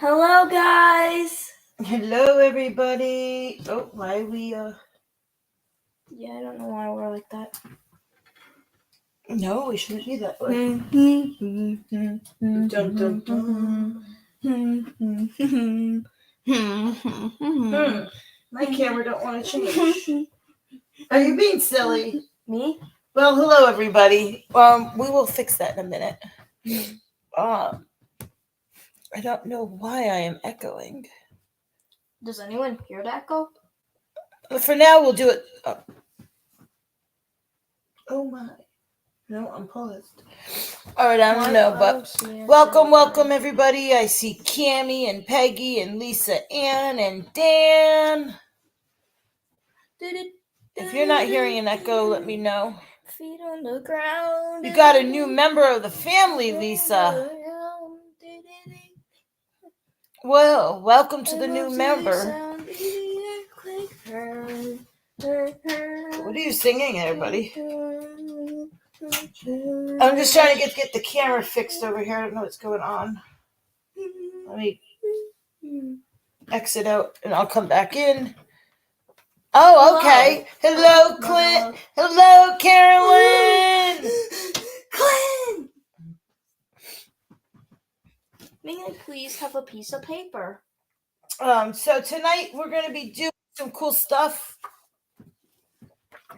Hello, guys. Hello, everybody. Oh, why we Yeah, I don't know why we're like that. No, we shouldn't be that way. Dun, dun, dun. My camera don't want to change. Are you being silly? Me? Well, hello, everybody. We will fix that in a minute. I don't know why I am echoing. Does anyone hear that echo? But for now, we'll do it. Oh my. No, I'm paused. All right, I don't know, but welcome, everybody. I see Cammie and Peggy and Lisa Ann and Dan. If you're not hearing an echo, let me know. Feet on the ground. You got a new member of the family, Lisa. Well, welcome to the new member. What are you singing, everybody? I'm just trying to get the camera fixed over here. I don't know what's going on. Let me exit out and I'll come back in. Oh, okay. Hello, Clint. Hello, Carolyn. Clint! May I please have a piece of paper? So tonight we're going to be doing some cool stuff.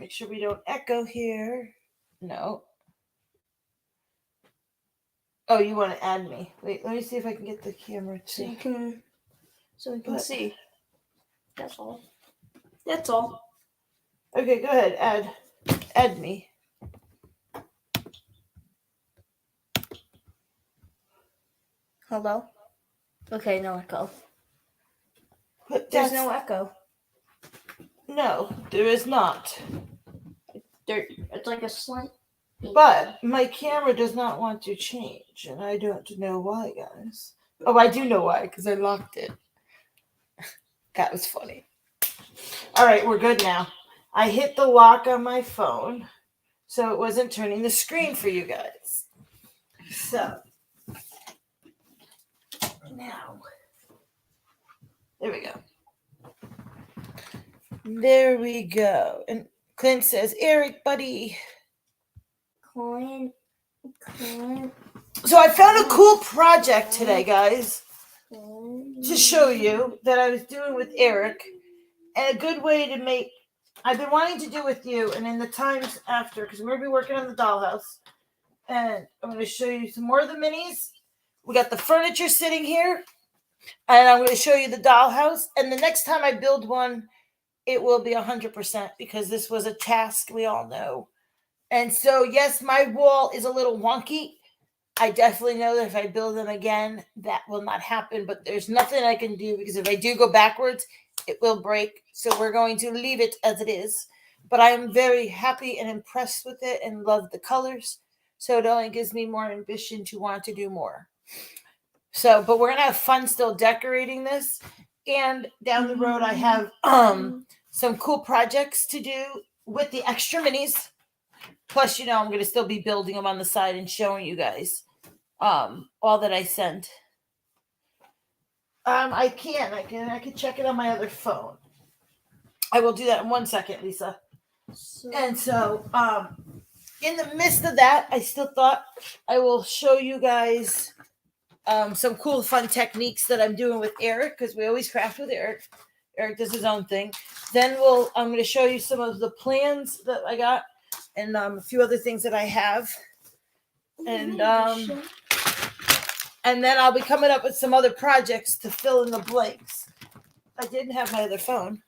Make sure we don't echo here. No. Oh, you want to add me? Wait, let me see if I can get the camera to... So we can see. That's all. That's all. Okay, go ahead. Add me. Hello? Okay, no echo. But there's no echo. No, there is not. It's like a slight. But my camera does not want to change, and I don't know why, guys. Oh, I do know why, because I locked it. That was funny. All right, we're good now. I hit the lock on my phone, so it wasn't turning the screen for you guys. So, now, there we go. There we go. And Clint says, Eric, buddy. Clint. So I found a cool project today, guys, to show you that I was doing with Eric. And a good way to make, I've been wanting to do with you, and in the times after, because we're going to be working on the dollhouse. And I'm going to show you some more of the minis. We got the furniture sitting here. And I'm going to show you the dollhouse. And the next time I build one, it will be 100% because this was a task, we all know. And so, yes, my wall is a little wonky. I definitely know that if I build them again, that will not happen. But there's nothing I can do because if I do go backwards, it will break. So we're going to leave it as it is. But I am very happy and impressed with it and love the colors. So it only gives me more ambition to want to do more. So, but we're going to have fun still decorating this. And down the road, I have some cool projects to do with the extra minis. Plus, I'm going to still be building them on the side and showing you guys all that I sent. I can check it on my other phone. I will do that in 1 second, Lisa. And so, in the midst of that, I still thought I will show you guys some cool, fun techniques that I'm doing with Eric, because we always craft with Eric. Eric does his own thing. Then I'm going to show you some of the plans that I got and a few other things that I have. And then I'll be coming up with some other projects to fill in the blanks. I didn't have my other phone.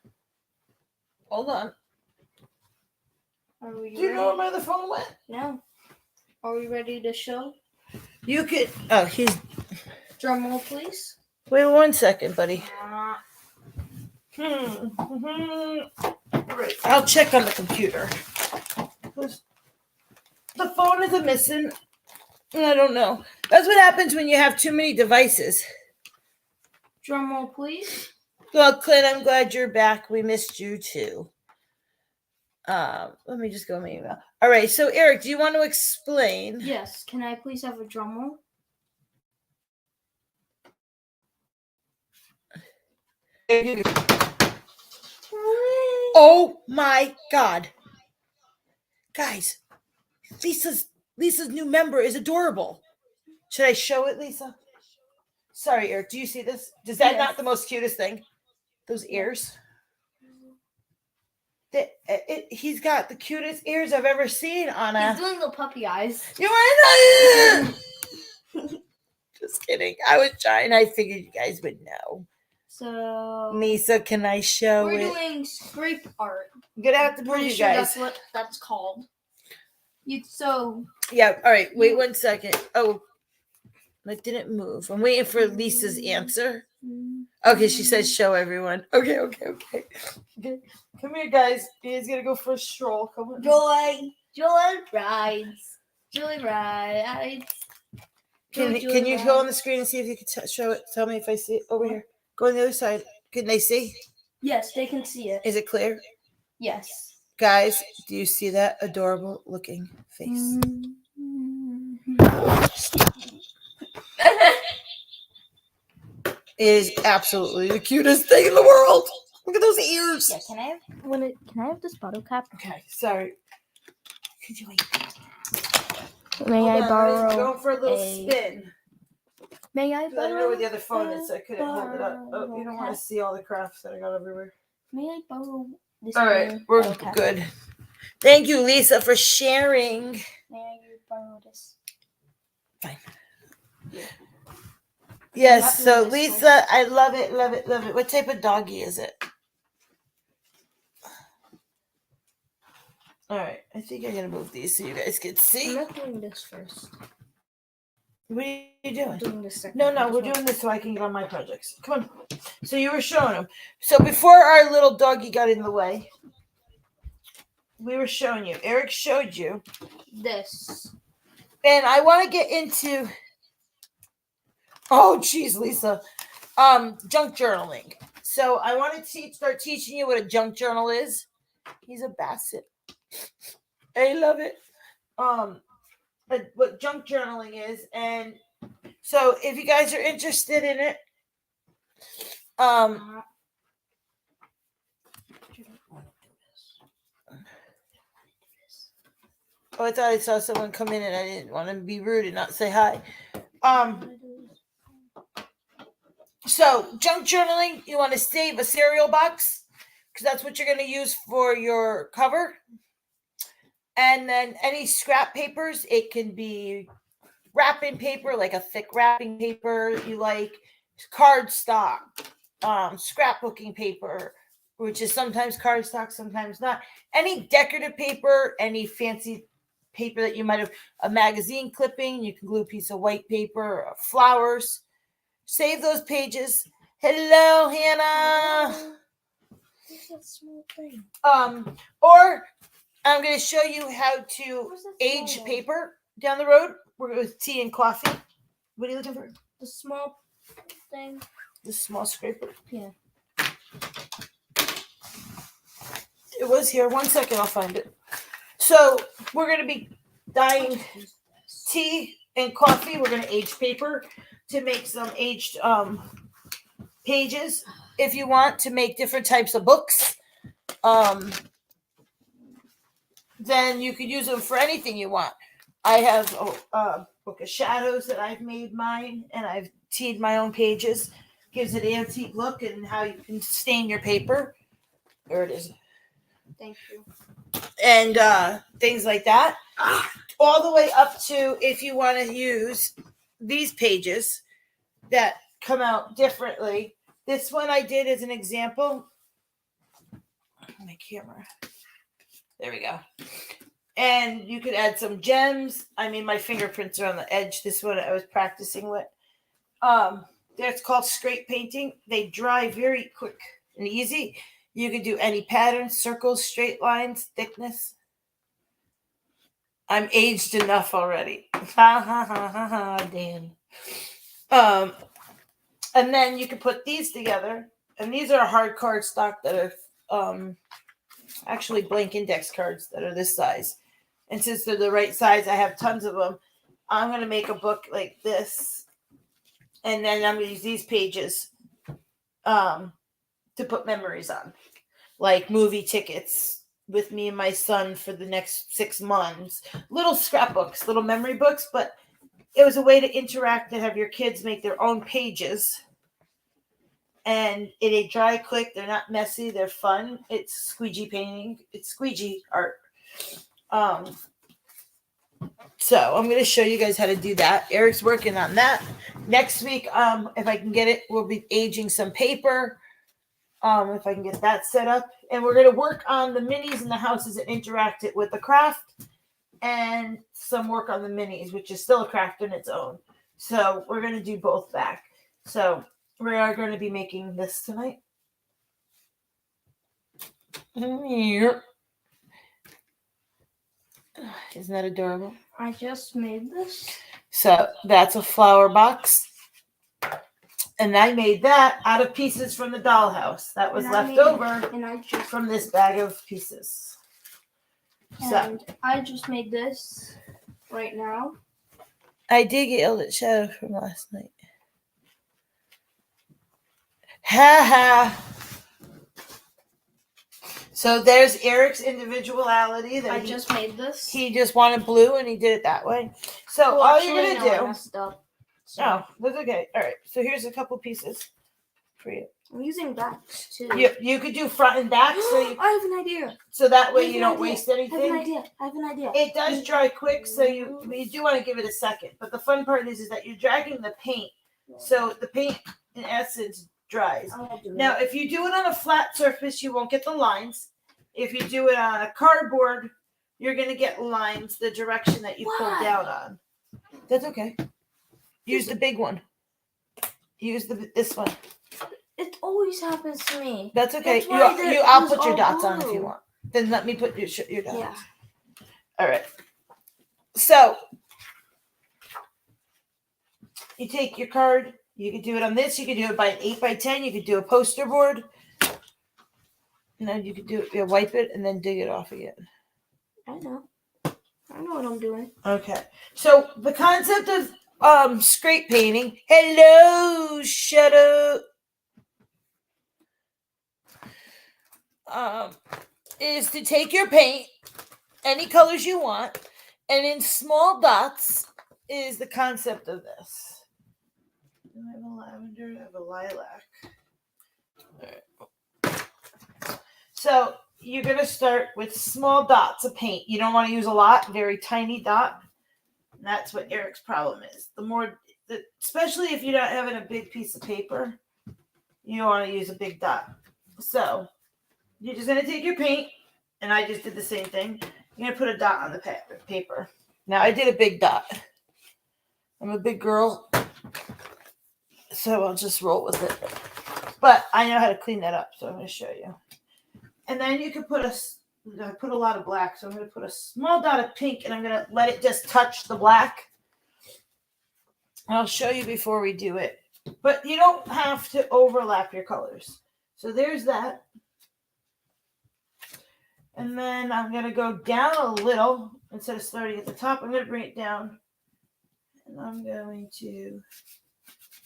Hold on. Do you know where my other phone went? No. Are we ready to show? You could. Oh, he's. Drum roll, please. Wait 1 second, buddy. Right. I'll check on the computer. The phone is missing. I don't know. That's what happens when you have too many devices. Drum roll, please. Well, Clint, I'm glad you're back. We missed you too. Let me just go my email. All right. So, Eric, do you want to explain? Yes. Can I please have a drum roll? Oh my God. Guys, Lisa's new member is adorable. Should I show it, Lisa? Sorry, Eric. Do you see this? Is that not the most cutest thing? Those ears. He's got the cutest ears I've ever seen on a. He's doing the puppy eyes. You want to? Just kidding. I was trying. I figured you guys would know. So, Lisa, can I show we're it? doing scrape art. I'm gonna have to put you Sure guys. that's what that's called. Yeah. All right. Wait 1 second. Oh, it didn't move. I'm waiting for Lisa's answer. Okay, she says show everyone. Okay. Come here, guys. You guys gotta go for a stroll. Come on. Joy rides. Can you go on the screen and see if you can show it? Tell me if I see it over here. Go on the other side. Can they see? Yes, they can see it. Is it clear? Yes. Guys, do you see that adorable looking face? It is absolutely the cutest thing in the world. Look at those ears. Yeah, can I have this bottle cap? Okay, sorry. Could you wait? May Hold I on, borrow? I'm going for a little spin. May I I borrow? don't know where the other phone is, so I couldn't hold it up. Oh, you don't want to see all the crafts that I got everywhere. May I borrow this? All right, we're good. Thank you, Lisa, for sharing. May I borrow this? Fine. Yes, so Lisa, I love it. What type of doggy is it? All right, I think I'm gonna move these so you guys can see. I'm not doing this first. What are you doing? I'm doing this second. No, we're doing this so I can get on my projects. Come on. So you were showing them. So before our little doggy got in the way, we were showing you. Eric showed you this. And I want to get into. Oh, geez, Lisa. Junk journaling. So I want to start teaching you what a junk journal is. He's a basset. I love it. What junk journaling is, and so if you guys are interested in it, oh, I thought I saw someone come in and I didn't want to be rude and not say hi. So junk journaling, you want to save a cereal box because that's what you're going to use for your cover. And then any scrap papers, it can be wrapping paper, like a thick wrapping paper you like, cardstock, scrapbooking paper, which is sometimes cardstock, sometimes not. Any decorative paper, any fancy paper that you might have, a magazine clipping, you can glue a piece of white paper, flowers. Save those pages. Hello, Hannah. This is a small thing. Or I'm going to show you how to age paper down the road. We're going with tea and coffee. What are you looking for? The small thing. The small scraper. Yeah. It was here. 1 second, I'll find it. So we're going to be dyeing tea and coffee. We're going to age paper to make some aged pages. If you want to make different types of books, then you could use them for anything you want. I have a book of shadows that I've made mine, and I've teed my own pages. Gives it an antique look and how you can stain your paper. There it is. Thank you. And things like that. All the way up to if you want to use these pages that come out differently. This one I did as an example. My camera. There we go. And you could add some gems. I mean, my fingerprints are on the edge. This one I was practicing with. It's called scrape painting. They dry very quick and easy. You could do any patterns, circles, straight lines, thickness. I'm aged enough already. Ha ha ha ha ha, Dan. And then you can put these together. And these are hard cardstock that are actually blank index cards that are this size. And since they're the right size, I have tons of them. I'm going to make a book like this. And then I'm going to use these pages to put memories on, like movie tickets with me and my son for the next 6 months, little scrapbooks, little memory books, but it was a way to interact and have your kids make their own pages. And it ain't dry quick, they're not messy, they're fun. It's squeegee painting, it's squeegee art. So I'm going to show you guys how to do that. Eric's working on that. Next week, if I can get it, we'll be aging some paper. If I can get that set up. And we're going to work on the minis in the houses and interact it with the craft. And some work on the minis, which is still a craft in its own. So we're going to do both back. So we are going to be making this tonight. Isn't that adorable? I just made this. So that's a flower box. And I made that out of pieces from the dollhouse. That was left over from this bag of pieces. And I just made this right now. I did get Eldritch Shadow from last night. Ha ha. So there's Eric's individuality. That I just made this. He just wanted blue and he did it that way. So all you're going to do. I messed up. So. Oh, that's okay. All right. So here's a couple pieces for you. I'm using backs too. You could do front and back. So I have an idea. So that way you don't waste anything. I have an idea. It does dry quick, so you do want to give it a second. But the fun part is that you're dragging the paint. So the paint, in essence, dries. Now, if you do it on a flat surface, you won't get the lines. If you do it on a cardboard, you're going to get lines the direction that you pull down on. That's okay. Use the big one. Use this one. It always happens to me. That's okay. I'll put your dots on if you want. Then let me put your dots. Yeah. All right. So you take your card. You could do it on this. You could do it by an 8x10. You could do a poster board. And then you could do it. Wipe it and then dig it off again. I know what I'm doing. Okay. So the concept of scrape painting. Hello, shut up. Is to take your paint, any colors you want, and in small dots is the concept of this. I have a lavender, I have a lilac. All right. So you're going to start with small dots of paint. You don't want to use a lot, very tiny dot. And that's what Eric's problem is. Especially if you're not having a big piece of paper, you don't want to use a big dot. So you're just going to take your paint, and I just did the same thing. You're going to put a dot on the paper. Now, I did a big dot. I'm a big girl, so I'll just roll with it. But I know how to clean that up, so I'm going to show you. And then you can put a lot of black, so I'm going to put a small dot of pink, and I'm going to let it just touch the black. I'll show you before we do it. But you don't have to overlap your colors. So there's that. And then I'm going to go down a little. Instead of starting at the top, I'm going to bring it down. And I'm going to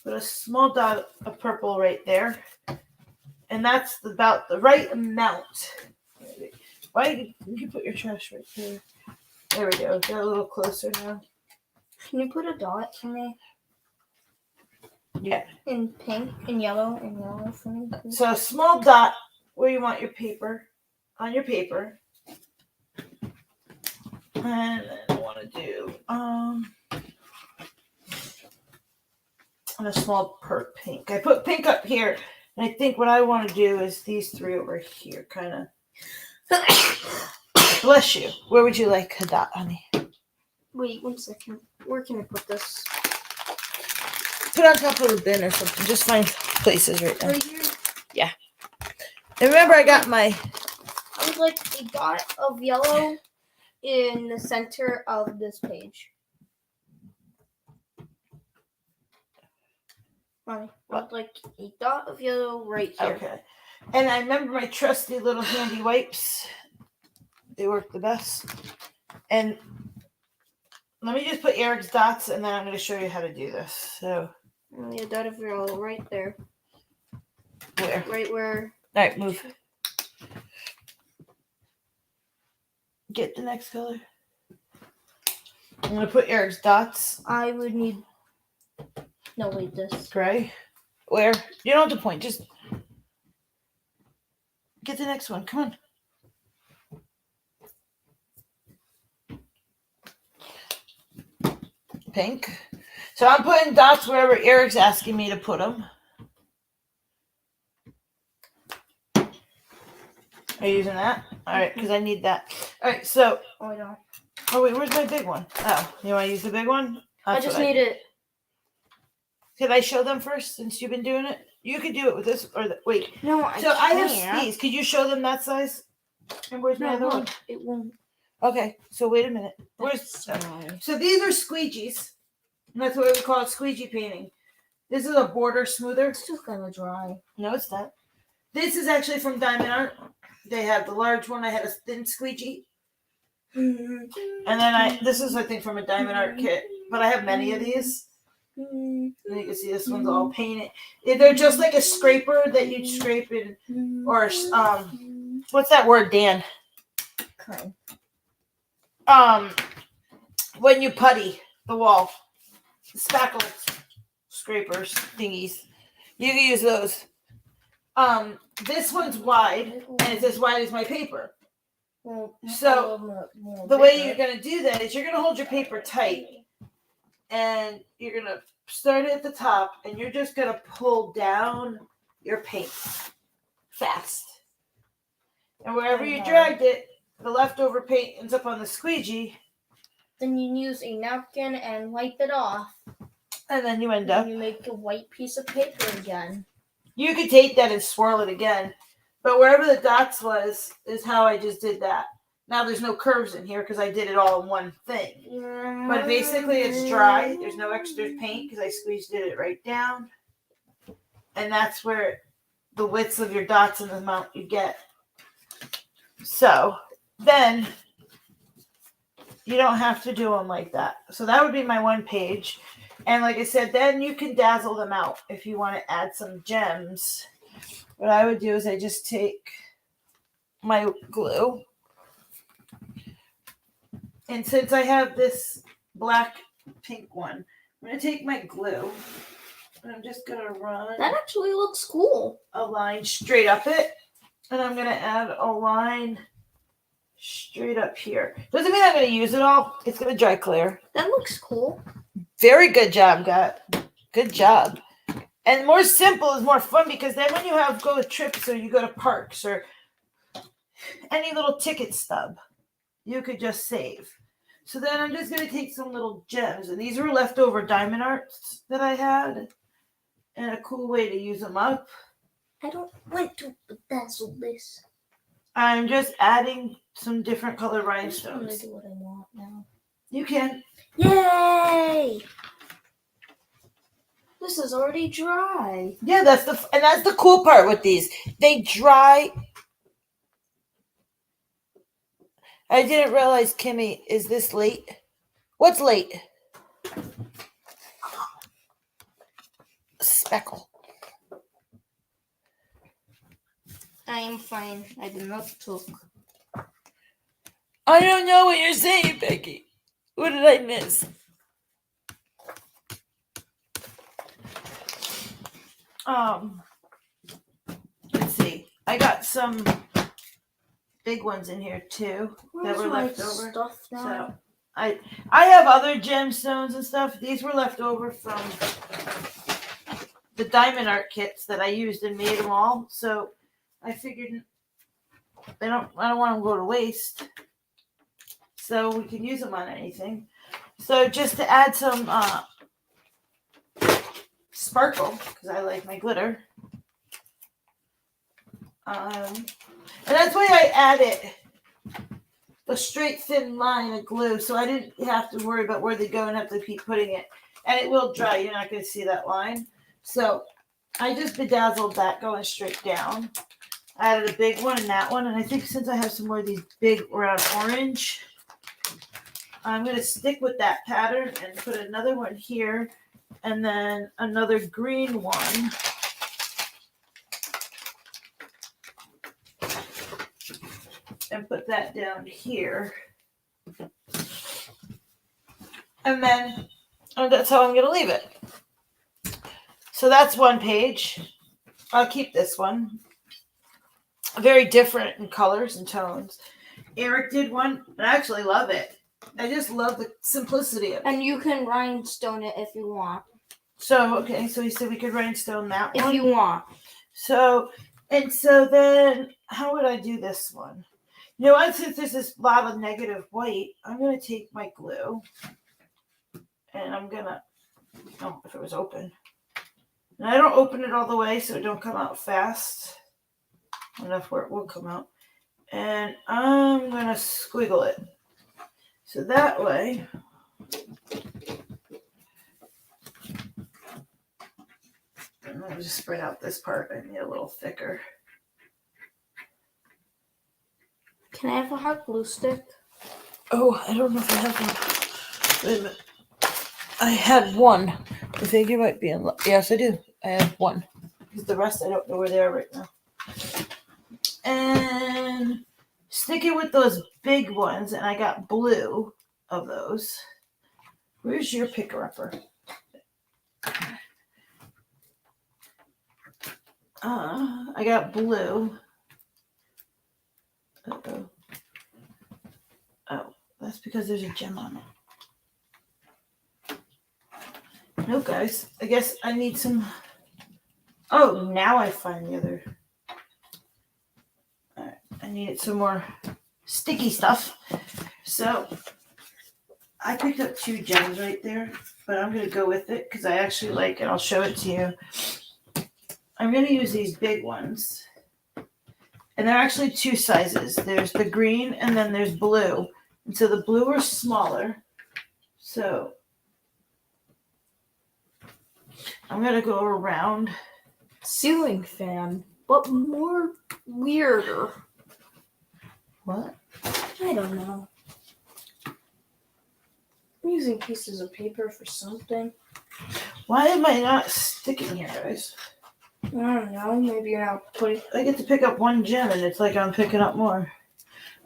put a small dot of purple right there. And that's about the right amount. Why you can put your trash right there. There we go. Get a little closer now. Can you put a dot for me? Yeah. In pink and yellow for me. Please. So a small dot where you want your paper. On your paper. And then I want to do a small pink. I put pink up here, and I think what I want to do is these three over here, kind of. Bless you. Where would you like a dot, honey? Wait 1 second. Where can I put this? Put it on top of the bin or something. Just find places right now. Right here? Yeah. And remember, I got my... I would like a dot of yellow in the center of this page. I would like a dot of yellow right here. Okay. And I remember my trusty little handy wipes. They work the best. And let me just put Eric's dots, and then I'm going to show you how to do this. So, a dot of yellow right there. Where? Right where All right, move. Get the next color. I'm gonna put Eric's dots. I would need. No, wait, this. Gray. Where? You don't have to point. Just get the next one. Come on. Pink. So I'm putting dots wherever Eric's asking me to put them. Are you using that? All right, because I need that. All right, so. Oh, I don't. Oh, wait, where's my big one? Oh, you want to use the big one? I just need it. Can I show them first since you've been doing it? You could do it with this or wait. No, I So I have can't. these. Could you show them that size? And where's my No, other one? look, it won't. Okay, so wait a minute. That's small. So these are squeegees. And that's what we call it, squeegee painting. This is a border smoother. It's just gonna dry. No, it's not. This is actually from Diamond Art. They have the large one. I had a thin squeegee. And then this is I think from a Diamond Art kit. But I have many of these. And you can see this one's all painted. They're just like a scraper that you'd scrape in, or what's that word, Dan? Okay. When you putty the wall, spackle scrapers thingies, you can use those. This one's wide, and it's as wide as my paper. So the way you're gonna do that is you're gonna hold your paper tight. And you're going to start it at the top, and you're just going to pull down your paint fast. And wherever you dragged it, the leftover paint ends up on the squeegee. Then you use a napkin and wipe it off. And then you end up. You make a white piece of paper again. You could take that and swirl it again. But wherever the dots was is how I just did that. Now there's no curves in here because I did it all in one thing. But basically it's dry. There's no extra paint because I squeezed it right down. And that's where the widths of your dots and the amount you get. So then you don't have to do them like that. So that would be my one page. And like I said, then you can dazzle them out if you want to add some gems. What I would do is I just take my glue. And since I have this black pink one, I'm going to take my glue and I'm just going to run That actually looks cool. a line straight up it. And I'm going to add a line straight up here. Doesn't mean I'm going to use it all. It's going to dry clear. That looks cool. Very good job, Gat. Good job. And more simple is more fun because then when you go to trips or you go to parks or any little ticket stub, you could just save. So then I'm just going to take some little gems. And these were leftover Diamond Arts that I had. And a cool way to use them up. I don't want to bedazzle this. I'm just adding some different color I'm just going rhinestones. to do what I want now. You can. Yay! This is already dry. Yeah, that's the cool part with these. They dry. I didn't realize, Kimmy, is this late? What's late? Speckle. I am fine. I did not took. I don't know what you're saying, Becky. What did I miss? Let's see. I got some big ones in here too that were left over. Stuff now? So I have other gemstones and stuff. These were left over from the Diamond Art kits that I used and made them all. So I figured I don't want them to go to waste. So we can use them on anything. So just to add some sparkle, because I like my glitter. And that's why I added a straight thin line of glue, so I didn't have to worry about where they go and have to keep putting it. And it will dry. You're not going to see that line. So I just bedazzled that going straight down. I added a big one and that one. And I think since I have some more of these big round orange, I'm going to stick with that pattern and put another one here and then another green one to put that down here. And then that's how I'm going to leave it. So that's one page. I'll keep this one. Very different in colors and tones. Eric did one. I actually love it. I just love the simplicity of it. And you can rhinestone it if you want. So, okay, so he said we could rhinestone that one. If you want. So then how would I do this one? You know what? Since there's this lot of negative white, I'm going to take my glue and I'm going to, oh, if it was open. And I don't open it all the way so it don't come out fast. Enough where it will come out. And I'm going to squiggle it. So that way, I'm going to just spread out this part. I need a little thicker. Can I have a hot glue stick? Oh, I don't know if I have one. Wait a minute. I had one. I think you might be in. Yes, I do. I have one. Because the rest, I don't know where they are right now. And stick it with those big ones. And I got blue of those. Where's your picker-upper? I got blue. Uh-oh. Oh, that's because there's a gem on it. No, guys. I guess I need some. Oh, now I find the other. All right. I needed some more sticky stuff. So I picked up 2 gems right there, but I'm going to go with it because I actually like it. I'll show it to you. I'm going to use these big ones. And they're actually 2 sizes. There's the green and then there's blue. And so the blue are smaller. So I'm going to go around. Ceiling fan, but more weirder. What? I don't know. I'm using pieces of paper for something. Why am I not sticking here, guys? I don't know. Maybe you're not putting. I get to pick up 1 gem and it's like I'm picking up more.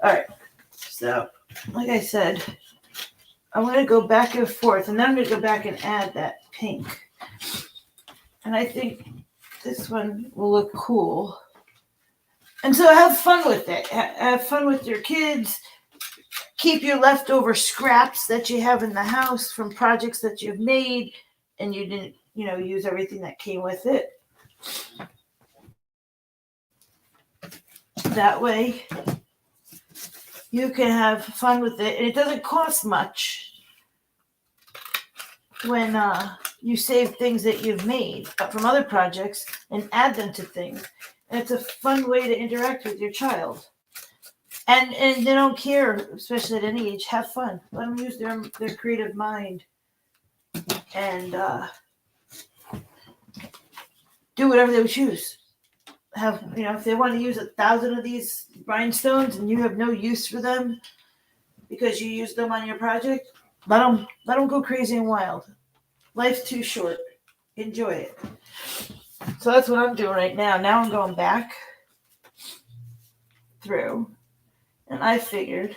All right. So, like I said, I'm going to go back and forth and then I'm going to go back and add that pink. And I think this one will look cool. And so have fun with it. Have fun with your kids. Keep your leftover scraps that you have in the house from projects that you've made and you didn't, use everything that came with it. That way you can have fun with it. And it doesn't cost much when you save things that you've made from other projects and add them to things. And it's a fun way to interact with your child. And they don't care, especially at any age. Have fun. Let them use their creative mind. And do whatever they would choose. If they want to use 1,000 of these rhinestones and you have no use for them because you use them on your project, let them go crazy and wild. Life's too short. Enjoy it. So that's what I'm doing right now. Now I'm going back through, and I figured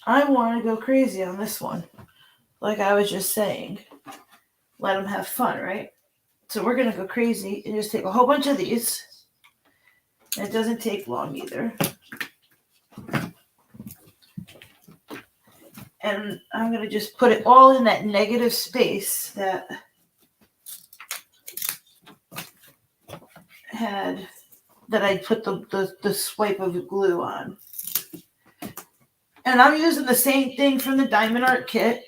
I want to go crazy on this one. Like I was just saying, let them have fun, right? So we're going to go crazy and just take a whole bunch of these. And it doesn't take long either. And I'm going to just put it all in that negative space that I put the swipe of glue on. And I'm using the same thing from the Diamond Art kit.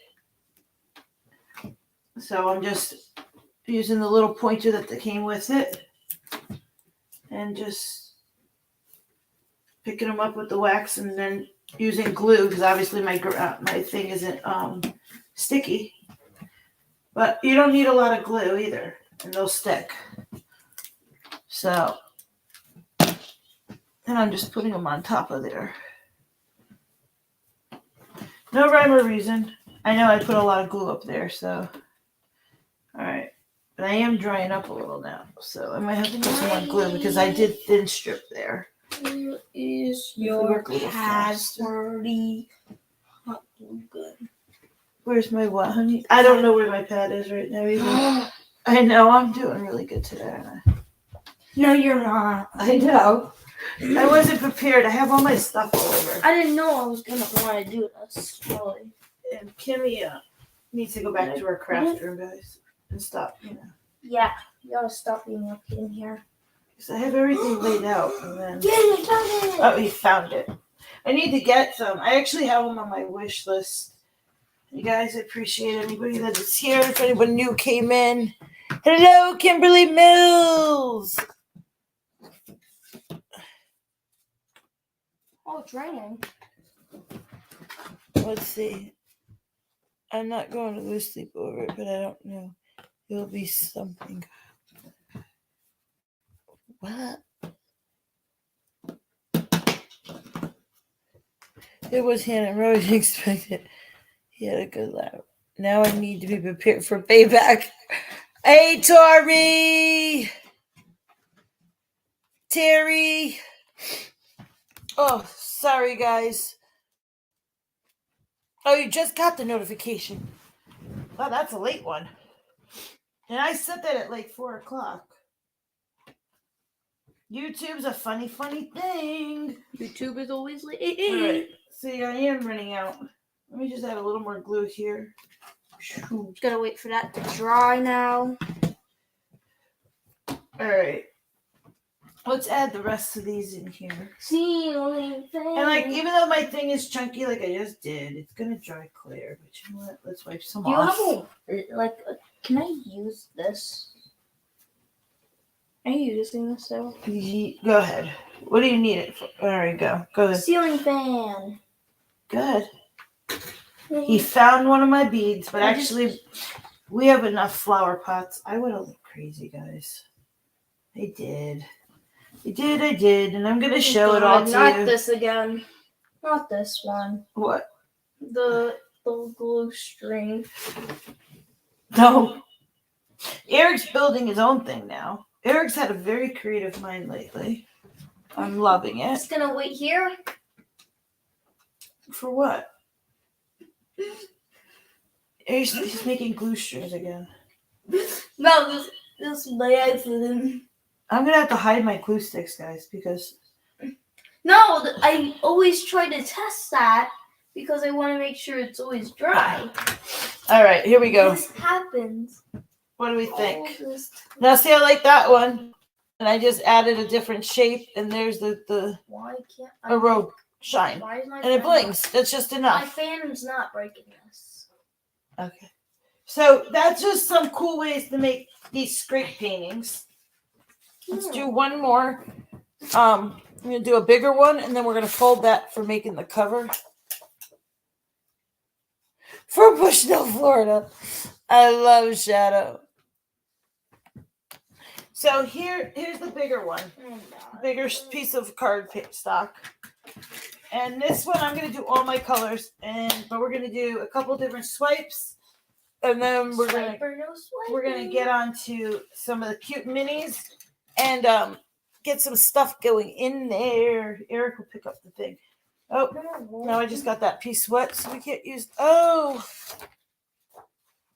So I'm just using the little pointer that came with it. And just picking them up with the wax and then using glue because obviously my thing isn't sticky. But you don't need a lot of glue either, and they'll stick. So, and I'm just putting them on top of there. No rhyme or reason. I know I put a lot of glue up there, so. All right. But I am drying up a little now, so I might have to put some more glue because I did thin strip there. Where is we your work a little pad faster. for the hot glue gun? Where's my what, honey? I don't know where my pad is right now either. I know, I'm doing really good today, aren't I? No, you're not. I know. I wasn't prepared. I have all my stuff all over. I didn't know I was gonna want to do this. Really. And Kimmy needs to go back to her craft room, guys, and stop, Yeah, you gotta stop being up in here. Because I have everything laid out, and then... Get it, found it! Oh, he found it. I need to get some. I actually have them on my wish list. You guys, I appreciate anybody that is here. If anyone new came in. Hello, Kimberly Mills! Oh, it's raining. Let's see. I'm not going to lose sleep over it, but I don't know. It'll be something. What? It was Hannah Rose expected. He had a good laugh. Now I need to be prepared for payback. Hey, Tori! Terry! Oh, sorry, guys. Oh, you just got the notification. Wow, that's a late one. And I set that at like 4 o'clock. YouTube's a funny, funny thing. YouTube is always late. All right. See, I am running out. Let me just add a little more glue here. Just gotta wait for that to dry now. All right. Let's add the rest of these in here. Ceiling fan. And like, even though my thing is chunky, like I just did, it's gonna dry clear. But you know what? Let's wipe some Do you off. have can I use this? Are you using this though? Go ahead. What do you need it for? There we go. Go ahead. Ceiling fan. Good. He found one of my beads, but we have enough flower pots. I would have looked crazy, guys. I did. I did. And I'm going to show it all to you. Not this again. Not this one. What? The glue string. No. Eric's building his own thing now. Eric's had a very creative mind lately. I'm loving it. Just going to wait here. For what? He's making glue strings again. No, this is by accident. I'm going to have to hide my glue sticks, guys, because... No, I always try to test that because I want to make sure it's always dry. All right, here we go. This happens. What do we think? All this Now, see, I like that one. And I just added a different shape, and there's the Why can't a rope shine. Why is my And it fan blinks. That's just My enough. fan's not breaking this. Okay. So that's just some cool ways to make these scrape paintings. Let's do one more. I'm going to do a bigger one, and then we're going to fold that for making the cover. For Bushnell, Florida. I love Shadow. So here's the bigger one. Bigger piece of card stock. And this one, I'm going to do all my colors, but we're going to do a couple different swipes. And then we're going to get onto some of the cute minis and get some stuff going in there. Eric will pick up the thing. Oh, no, I just got that piece wet, so we can't use... Oh!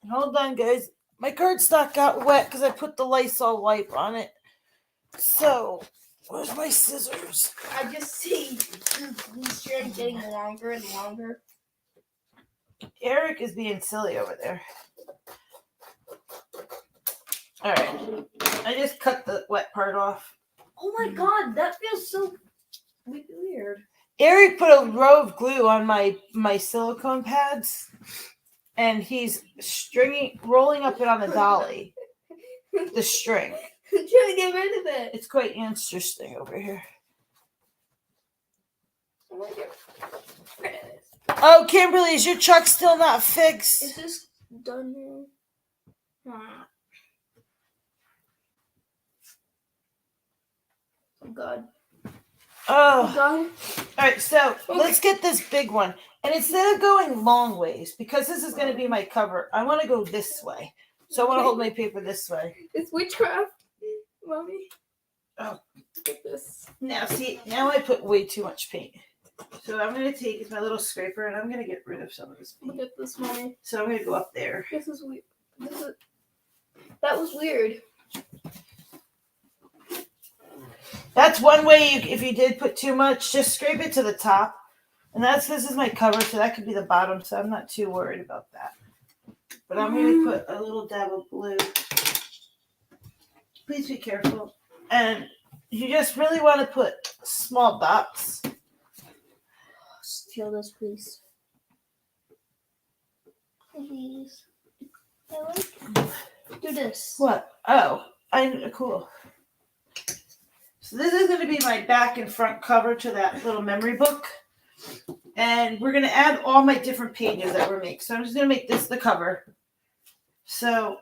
Hold on, guys. My cardstock got wet because I put the Lysol wipe on it. So, where's my scissors? I just see the strand getting longer and longer. Eric is being silly over there. All right. I just cut the wet part off. Oh my god, that feels so weird. Eric put a row of glue on my silicone pads, and he's rolling up it on a dolly. The string. I'm trying to get rid of it. It's quite interesting over here. Oh, Kimberly, is your truck still not fixed? Is this done now? Oh god. Oh. God. All right, so let's get this big one. And instead of going long ways, because this is going to be my cover, I want to go this way. So I want to hold my paper this way. It's witchcraft, Mommy. Oh, Look at this. now see, now I put way too much paint. So I'm going to take my little scraper and I'm going to get rid of some of this Look paint. at this, Mommy. So I'm going to go up there. This is weird. That was weird. That's one way if you did put too much, just scrape it to the top. And this is my cover, so that could be the bottom, so I'm not too worried about that. But I'm going to put a little dab of blue. Please be careful. And you just really want to put small dots. Steal this, please. Please. I like it. Do this. What? Oh, cool. So this is going to be my back and front cover to that little memory book. And we're going to add all my different pages that we're making. So I'm just going to make this the cover. So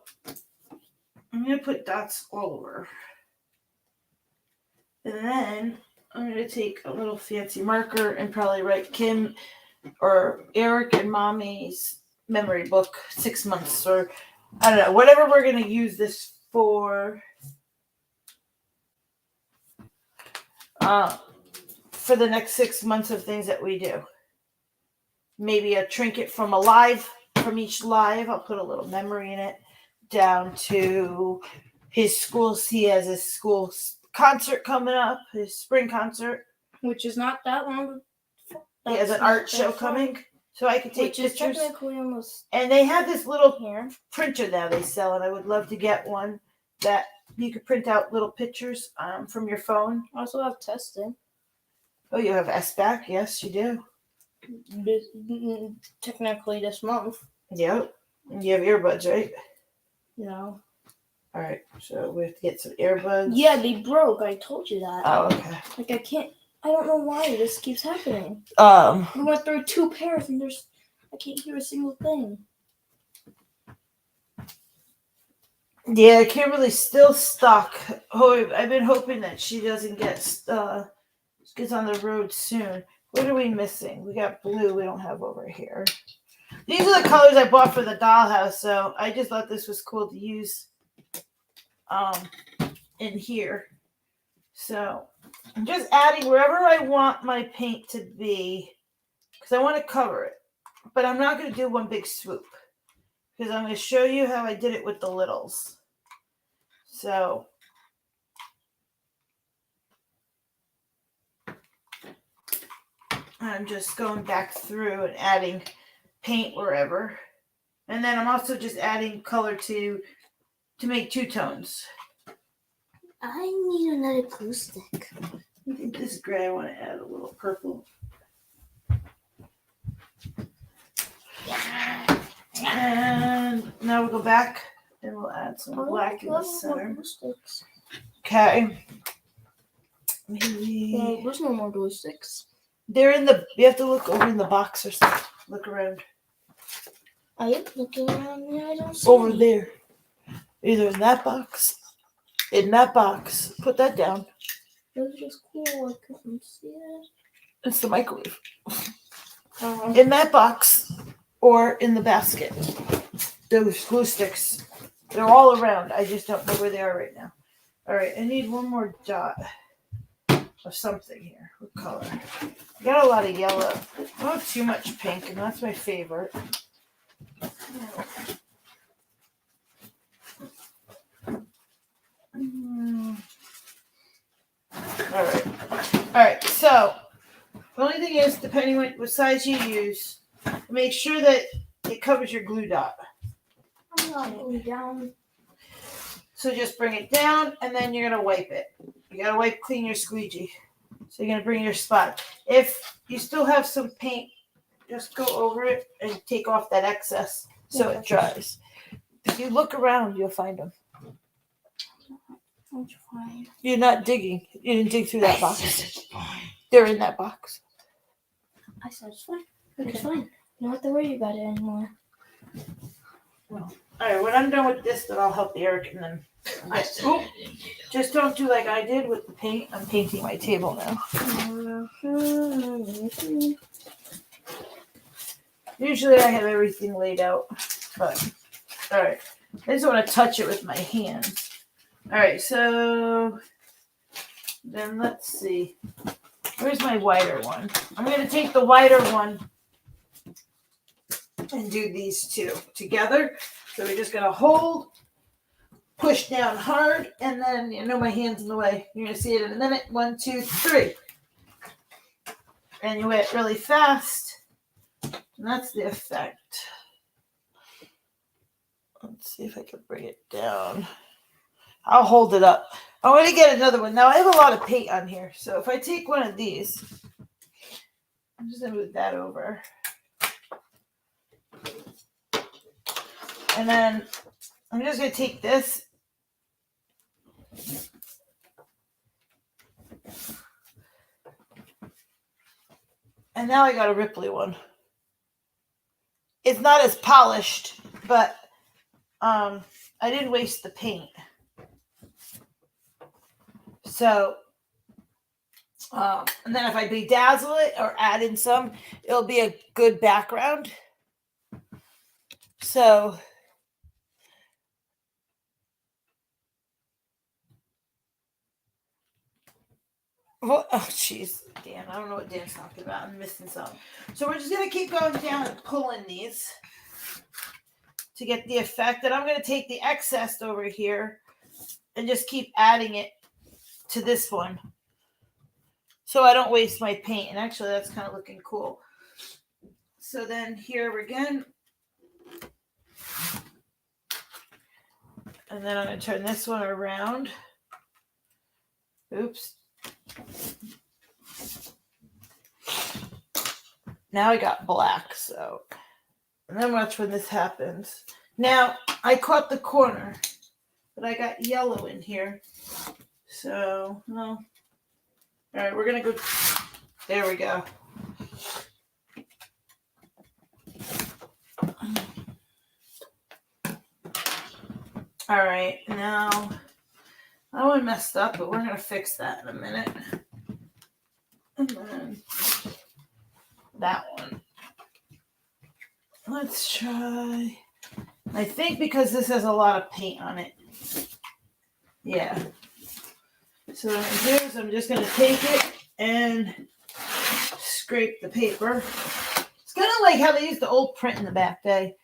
I'm going to put dots all over. And then I'm going to take a little fancy marker and probably write Kim or Eric and Mommy's memory book, 6 months, or I don't know, whatever we're going to use this for. For the next 6 months of things that we do. Maybe a trinket from each live. I'll put a little memory in it. Down to his school. He has his school concert coming up, his spring concert. Which is not that long. He has an art show coming. So I could take Which is pictures. technically almost And they have this little here. printer now they sell, and I would love to get one that you could print out little pictures from your phone. I also have testing. Oh, you have SBAC? Yes, you do. Technically this month. Yep. And you have earbuds, right? No. All right. So we have to get some earbuds. Yeah, they broke. I told you that. Oh, okay. Like I don't know why this keeps happening. We went through 2 pairs and I can't hear a single thing. Yeah, Kimberly's still stuck. Oh, I've been hoping that she doesn't gets on the road soon. What are we missing? We got blue. We don't have over here. These are the colors I bought for the dollhouse, so I just thought this was cool to use in here. So I'm just adding wherever I want my paint to be because I want to cover it. But I'm not going to do one big swoop because I'm going to show you how I did it with the littles. So I'm just going back through and adding paint wherever. And then I'm also just adding color to make 2 tones. I need another glue stick. I think this is gray. I want to add a little purple. And now we'll go back and we'll add some black in the center. Okay. Maybe There's no more glue sticks. they're in the. You have to look over in the box or something. Look around. I am looking around there. I don't see Over any. there. Either in that box. In that box. Put that down. It was just cool. I couldn't see it. It's the microwave. In that box or in the basket. Those glue sticks. They're all around. I just don't know where they are right now. All right. I need one more dot of something here. What color? I got a lot of yellow. Not too much pink, and that's my favorite. All right. So the only thing is, depending on what size you use, make sure that it covers your glue dot. I'm not going down. So just bring it down, and then you're gonna wipe it. You gotta wipe clean your squeegee. So you're gonna bring your spot. If you still have some paint, just go over it and take off that excess so it dries. If you look around, you'll find them. I'm trying. You're not digging. You didn't dig through that box. They're in that box. I said it's fine. It's fine. You don't have to worry about it anymore. Well, all right. When I'm done with this, then I'll help Eric, and then just don't do like I did with the paint. I'm painting my table now. Usually I have everything laid out, but all right. I just want to touch it with my hands. All right, so Then let's see. Where's my whiter one? I'm going to take the whiter one and do these two together. So we're just going to hold, push down hard, and then, my hand's in the way. You're going to see it in a minute. 1, 2, 3. And you wet really fast. And that's the effect. Let's see if I can bring it down. I'll hold it up. I want to get another one. Now, I have a lot of paint on here. So if I take one of these, I'm just going to move that over. And then I'm just going to take this. And now I got a Ripley one. It's not as polished, but I didn't waste the paint. So, and then if I bedazzle it or add in some, it'll be a good background. So, oh, jeez, Dan, I don't know what Dan's talking about. I'm missing something. So we're just going to keep going down and pulling these to get the effect. And I'm going to take the excess over here and just keep adding it to this one so I don't waste my paint. And actually that's kind of looking cool. So then here again, and then I'm going to turn this one around. Oops. Now I got black, so, and then watch when this happens. Now I caught the corner, but I got yellow in here. So, no. All right, we're going to go. There we go. All right, now that one messed up, but we're going to fix that in a minute. And then that one. Let's try. I think because this has a lot of paint on it. Yeah. So what I'm going to do is I'm just going to take it and scrape the paper. It's kind of like how they used to old print in the back day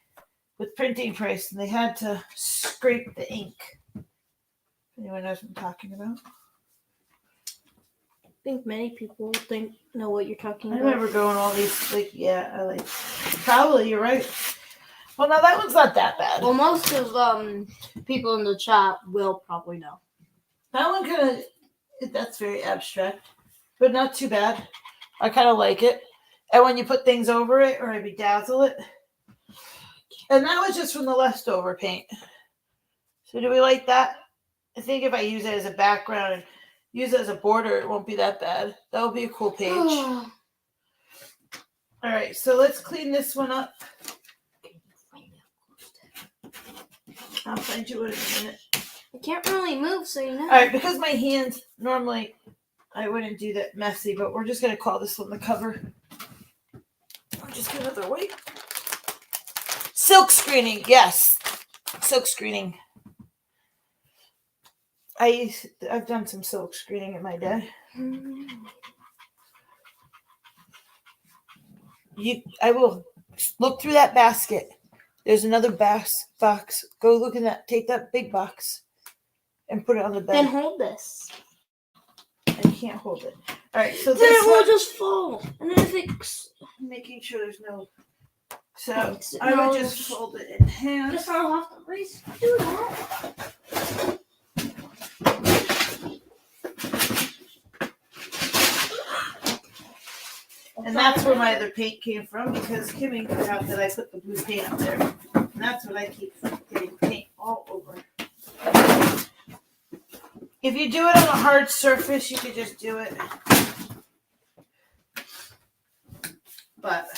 with printing press, and they had to scrape the ink. Anyone knows what I'm talking about? I think many people know what you're talking about. I remember going all these, probably, you're right. Well, now that one's not that bad. Well, most of people in the chat will probably know. That one kind of, that's very abstract, but not too bad. I kind of like it. And when you put things over it or I bedazzle it. And that was just from the leftover paint. So do we like that? I think if I use it as a background and use it as a border, it won't be that bad. That'll be a cool page. All right, so let's clean this one up. I'll find you in a minute. I can't really move, so you know. All right, because my hands, normally I wouldn't do that messy, but we're just going to call this one the cover. I'll just get another weight. Silk screening, yes. Silk screening. I've done some silk screening in my day. I will look through that basket. There's another box. Go look in that. Take that big box and put it on the bed. Then hold this. I can't hold it. All right, so Then this it will one, just fall. And then if it's making sure there's no. So I would just fold it in half. Just I'll have to do that. And that's where my other paint came from, because Kimmy forgot that I put the blue paint up there. And that's what I keep getting paint all over. If you do it on a hard surface, you could just do it. But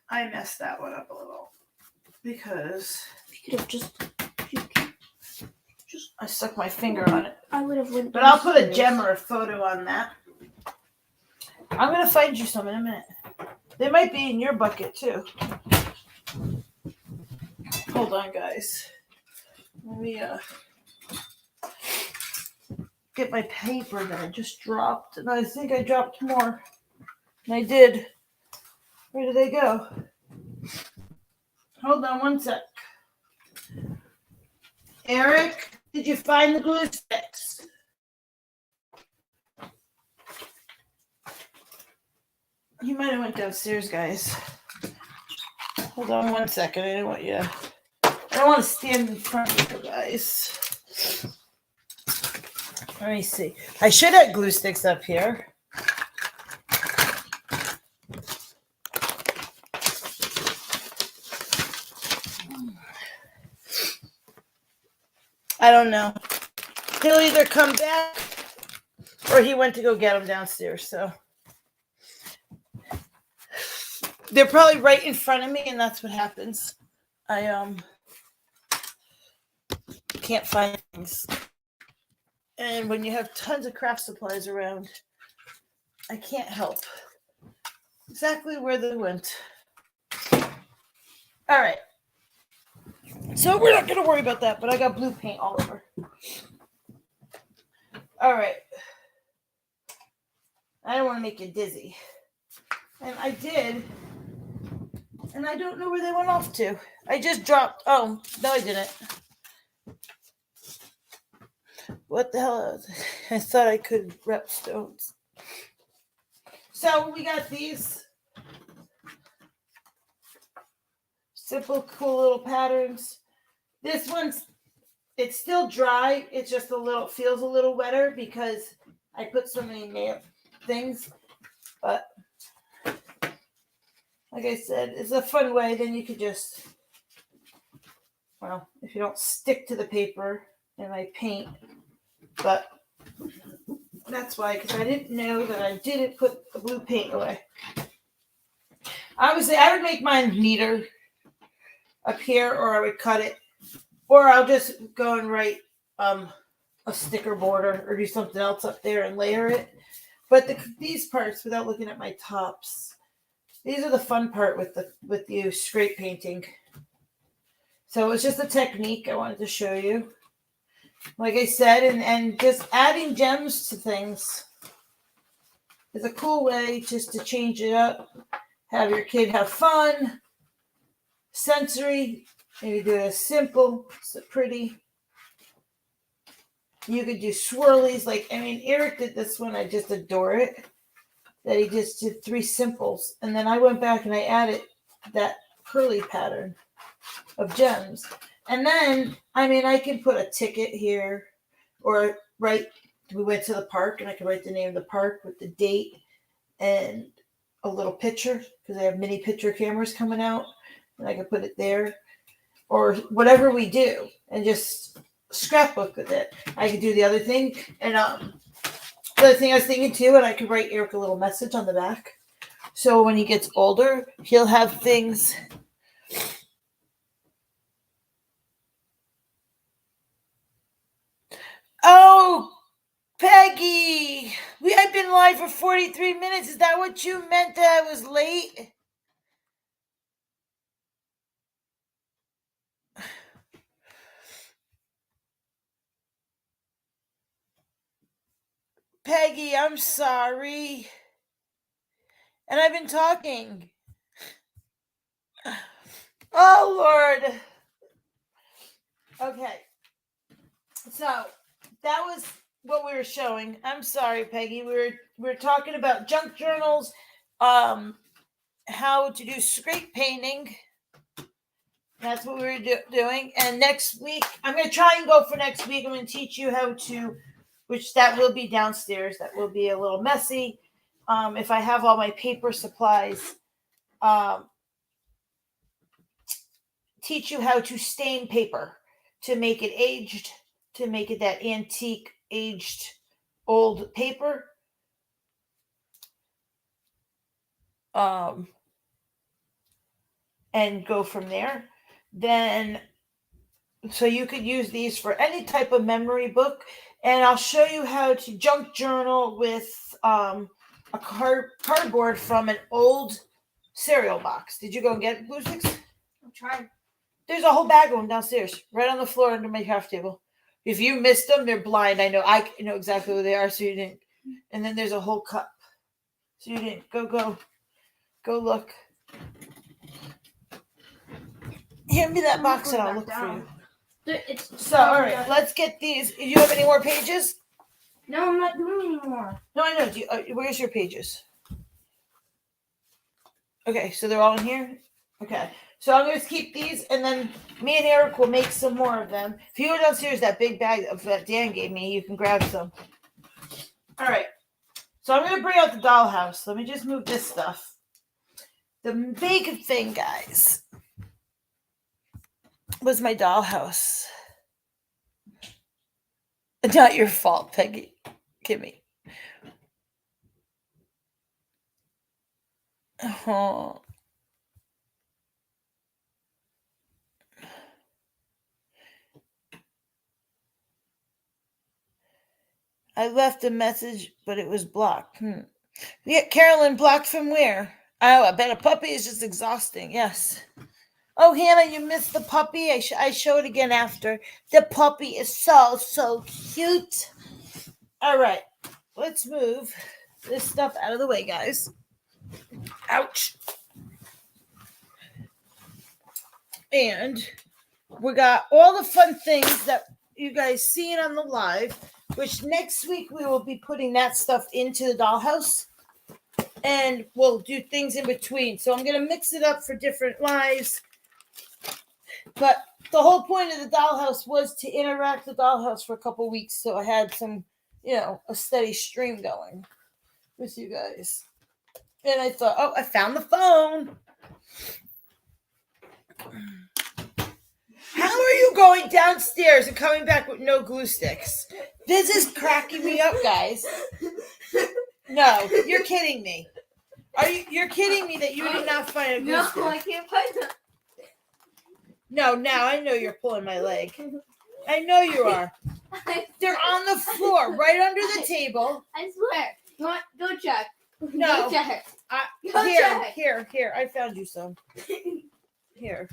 I messed that one up a little because you could have just I stuck my finger on it. I would have went. But I'll put a gem or a photo on that. I'm going to find you some in a minute. They might be in your bucket, too. Hold on, guys. Let me, get my paper that I just dropped, and I think I dropped more. And I did. Where did they go? Hold on one sec. Eric, did you find the glue sticks? He might have went downstairs, guys. Hold on one second. I don't want to stand in front of you guys. Let me see. I should have glue sticks up here. I don't know. He'll either come back or he went to go get them downstairs. So they're probably right in front of me, and that's what happens. I can't find things. And when you have tons of craft supplies around, I can't help exactly where they went. All right. So we're not going to worry about that, but I got blue paint all over. All right. I don't want to make you dizzy. And I did. And I don't know where they went off to. I just dropped. Oh, no, I didn't. What the hell? I thought I could rep stones. So we got these simple, cool little patterns. This one's, it's still dry. It's just feels a little wetter because I put so many nail things. But like I said, it's a fun way. Then you could just, well, if you don't stick to the paper and I paint, but that's why, because I didn't know that I didn't put the blue paint away. Obviously, I would make mine neater up here, or I would cut it, or I'll just go and write a sticker border or do something else up there and layer it. But these parts, without looking at my tops, these are the fun part with the scrape painting. So it's just a technique I wanted to show you. Like I said, and just adding gems to things is a cool way just to change it up. Have your kid have fun. Sensory. Maybe do it simple, so pretty. You could do swirlies. Eric did this one. I just adore it. That he just did 3 simples. And then I went back and I added that curly pattern of gems. And then, I can put a ticket here or we went to the park and I could write the name of the park with the date and a little picture because they have mini picture cameras coming out and I could put it there or whatever we do and just scrapbook with it. I could do the other thing and the other thing I was thinking too, and I could write Eric a little message on the back. So when he gets older, he'll have things. Oh, Peggy, I've been live for 43 minutes. Is that what you meant that I was late? Peggy, I'm sorry. And I've been talking. Oh, Lord. Okay. So that was what we were showing. I'm sorry, Peggy. We were talking about junk journals, how to do scrape painting. That's what we were doing. And next week, I'm going to try and go for next week. I'm going to teach you how to, which that will be downstairs. That will be a little messy. If I have all my paper supplies, teach you how to stain paper to make it aged, to make it that antique, aged, old paper. And go from there. Then, so you could use these for any type of memory book. And I'll show you how to junk journal with a cardboard from an old cereal box. Did you go and get glue sticks? I'm trying. There's a whole bag of them downstairs, right on the floor under my craft table. If you missed them, they're blind. I know exactly who they are, so you didn't. And then there's a whole cup. So you didn't. Go look. Hand me that box and I'll look for you. All right, let's get these. Do you have any more pages? No, I'm not doing anymore. No, I know. Where's your pages? Okay, so they're all in here? Okay. So I'm going to keep these, and then me and Eric will make some more of them. If you go downstairs, that big bag that Dan gave me, you can grab some. All right. So I'm going to bring out the dollhouse. Let me just move this stuff. The big thing, guys, was my dollhouse. Not your fault, Peggy. Kimmy. Oh. I left a message, but it was blocked. Yeah, Carolyn, blocked from where? Oh, I bet a puppy is just exhausting. Yes. Oh, Hannah, you missed the puppy. I show it again after. The puppy is so cute. All right, let's move this stuff out of the way, guys. Ouch. And we got all the fun things that you guys seen on the live, which next week we will be putting that stuff into the dollhouse. And we'll do things in between. So I'm going to mix it up for different lives. But the whole point of the dollhouse was to interact with the dollhouse for a couple weeks. So I had some, a steady stream going with you guys. And I thought, oh, I found the phone. How are you going downstairs and coming back with no glue sticks? This is cracking me up, guys. No, you're kidding me. You're kidding me that you did not find a glue stick? No, I can't find them. No, now I know you're pulling my leg. I know you are. They're on the floor, right under the table. I swear. You want? Go check. No. Go check. Here. I found you some. Here.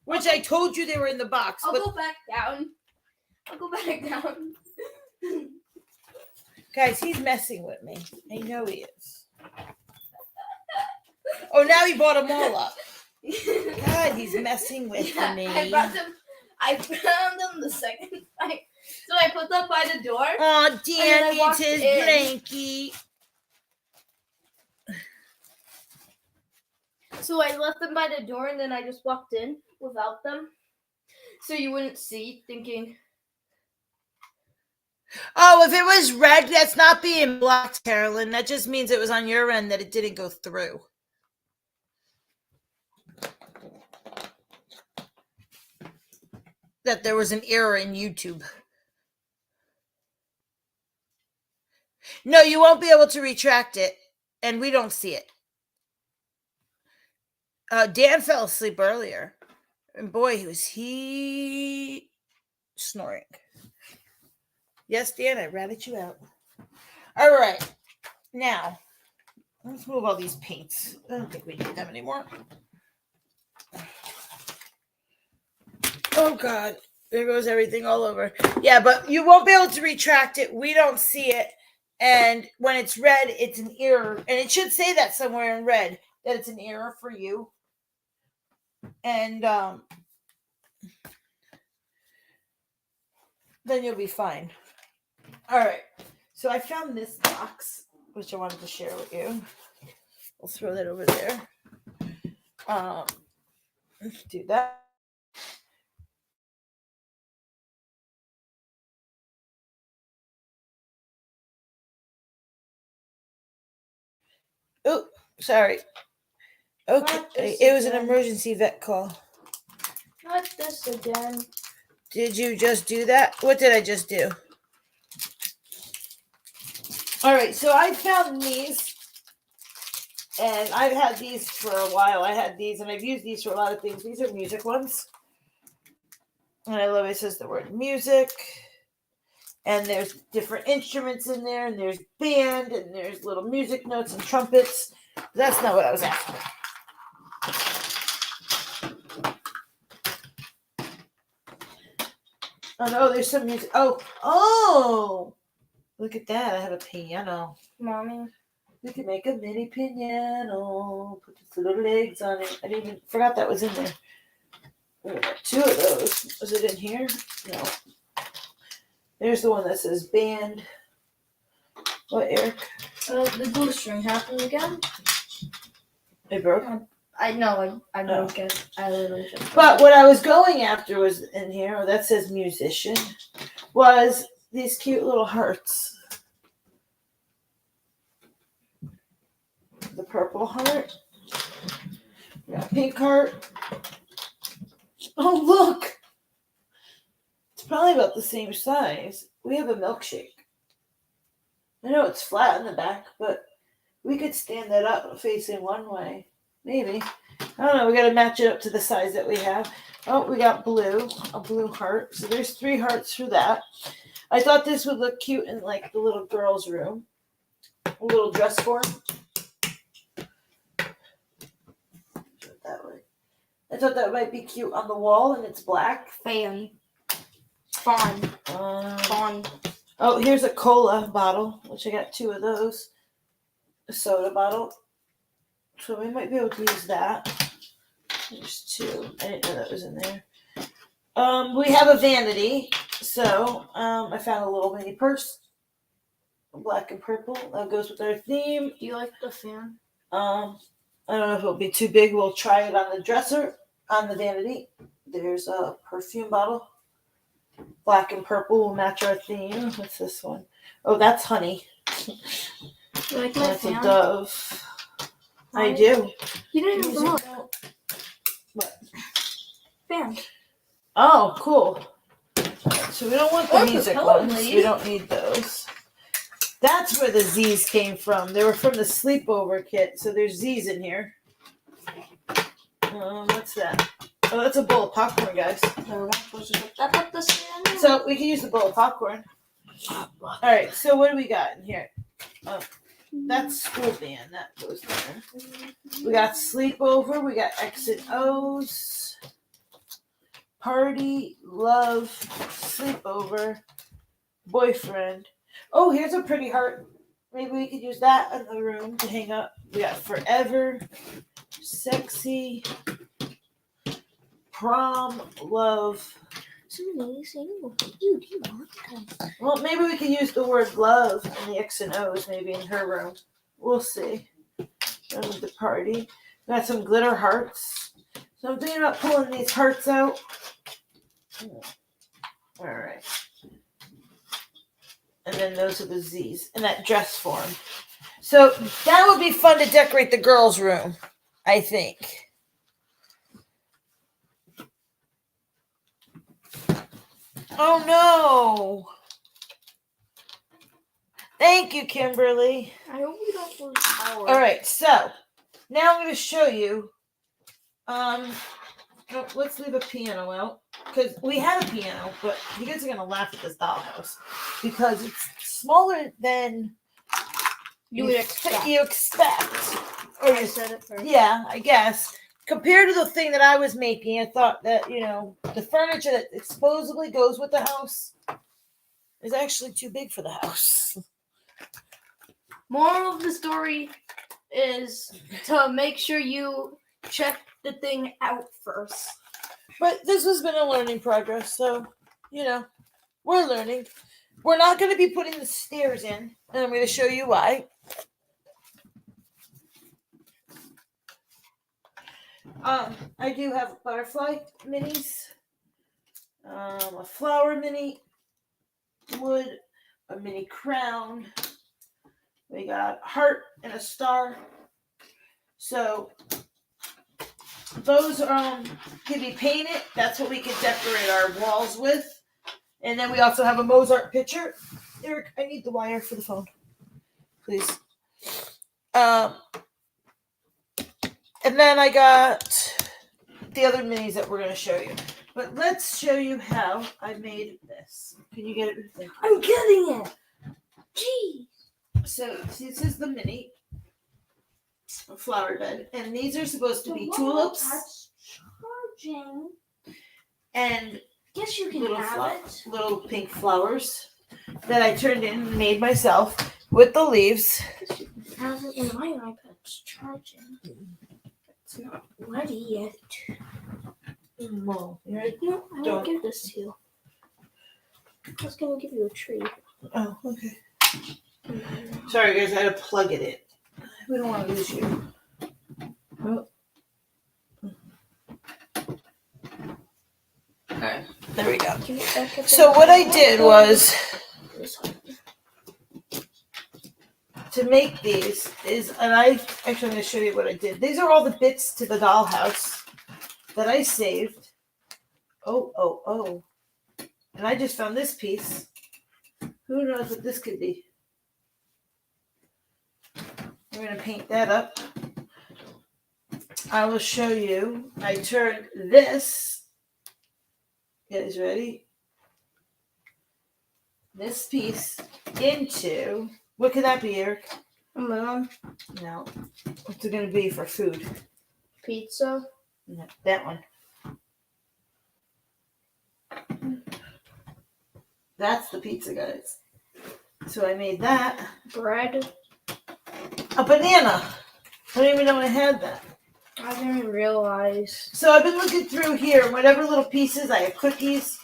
Which I told you they were in the box. I'll go back down. Guys, he's messing with me. I know he is. Oh, now he bought them all up. God, he's messing with me. I found them the second time. So I put them by the door. Oh, Dan needs his blankie. So I left them by the door and then I just walked in without them. So you wouldn't see, thinking. Oh, if it was red, that's not being blocked, Carolyn. That just means it was on your end that it didn't go through. That there was an error in YouTube. No, you won't be able to retract it, and we don't see it. Dan fell asleep earlier, and boy, was he snoring. Yes, Dan, I ratted you out. All right, now let's move all these paints. I don't think we need them anymore. Oh, God. There goes everything all over. Yeah, but you won't be able to retract it. We don't see it. And when it's red, it's an error. And it should say that somewhere in red, that it's an error for you. And then you'll be fine. All right. So I found this box, which I wanted to share with you. I'll throw that over there. Let's do that. Oh, sorry. Okay, it was an emergency vet call. Not this again. Did you just do that? What did I just do? All right, so I found these, and I've had these for a while. I had these, and I've used these for a lot of things. These are music ones. And I love it says the word music. And there's different instruments in there, and there's band, and there's little music notes and trumpets. That's not what I was after. Oh no, there's some music. Oh! Look at that. I have a piano. Mommy. We can make a mini piano. Put the little legs on it. I didn't even forgot that was in there. We got 2 of those. Was it in here? No. There's the one that says band. What, Eric? The glue string happened again. It broke? I know, I broke it. I literally just. But what I was going after was in here, that says musician, was these cute little hearts. The purple heart. We got a pink heart. Oh, look! It's probably about the same size. We have a milkshake. I know it's flat in the back, but we could stand that up facing one way. Maybe. I don't know. We got to match it up to the size that we have. Oh, we got blue. A blue heart. So there's 3 hearts for that. I thought this would look cute in like the little girl's room. A little dress form. That way. I thought that might be cute on the wall, and it's black. Fan. Fawn. Fawn. Oh, here's a cola bottle, which I got 2 of those. A soda bottle. So we might be able to use that. There's 2. I didn't know that was in there. We have a vanity. So I found a little mini purse. Black and purple. That goes with our theme. Do you like the fan? I don't know if it'll be too big. We'll try it on the dresser, on the vanity. There's a perfume bottle. Black and purple will match our theme. What's this one? Oh, that's honey. You like my That's fan? a dove. I do. You didn't even look. What? Fan. Oh, cool. So we don't want the Or music propeller ones. blade. We don't need those. That's where the Z's came from. They were from the sleepover kit. So there's Z's in here. What's that? Oh, that's a bowl of popcorn, guys. No, we're not supposed to put that. Put this in. So we can use the bowl of popcorn. All right. So what do we got in here? Oh, that's school band. That goes there. We got sleepover. We got X and O's. Party, love, sleepover, boyfriend. Oh, here's a pretty heart. Maybe we could use that in the room to hang up. We got forever, sexy, prom, love. Somebody saying, "You want that?" Well, maybe we can use the word love in the X and O's maybe in her room. We'll see. Of the party. We got some glitter hearts. So I'm thinking about pulling these hearts out. All right. And then those are the Z's in that dress form. So that would be fun to decorate the girls' room, I think. Oh no. Thank you, Kimberly. I hope we don't lose power. All right, so now I'm going to show you. Let's leave a piano out because we have a piano, but you guys are going to laugh at this dollhouse because it's smaller than You would expect. You expect. Or I you said it first. Yeah, I guess. Compared to the thing that I was making, I thought that, the furniture that supposedly goes with the house is actually too big for the house. Moral of the story is to make sure you check the thing out first. But this has been a learning progress, so, we're learning. We're not going to be putting the stairs in, and I'm going to show you why. I do have butterfly minis, a flower mini, wood, a mini crown. We got a heart and a star. So those can be painted. That's what we can decorate our walls with. And then we also have a Mozart picture. Eric, I need the wire for the phone, please. And then I got the other minis that we're going to show you. But let's show you how I made this. Can you get it? I'm getting it. Jeez. So this is the mini flower bed. And these are supposed to be tulips. That's charging. And Yes, you can little have it. little pink flowers that I turned in and made myself with the leaves. Yes, you can have it. And my iPad's charging. It's not ready yet. Well, No, I Don't. won't give this to you. I was gonna give you a treat. oh, okay. Sorry, guys, I had to plug it in. We don't want to lose you. Alright, there we go. So what I did was, to make these is, and I actually I'm going to show you what I did. These are all the bits to the dollhouse that I saved. Oh. And I just found this piece. Who knows what this could be? I'm going to paint that up. I will show you. I turned this. You guys ready? This piece into, what could that be, Eric? A melon. No. What's it going to be for food? Pizza. No, that one. That's the pizza, guys. So I made that. Bread. A banana. I didn't even know I had that. I didn't realize. So I've been looking through here, whatever little pieces. I have cookies.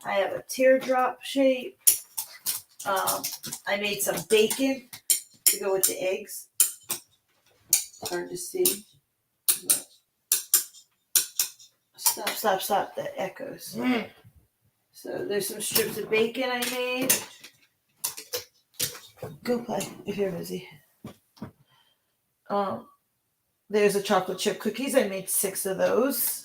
I have a teardrop shape. I made some bacon to go with the eggs. Hard to see. Stop. That echoes. So there's some strips of bacon I made. Go play if you're busy. There's a chocolate chip cookies. I made 6 of those.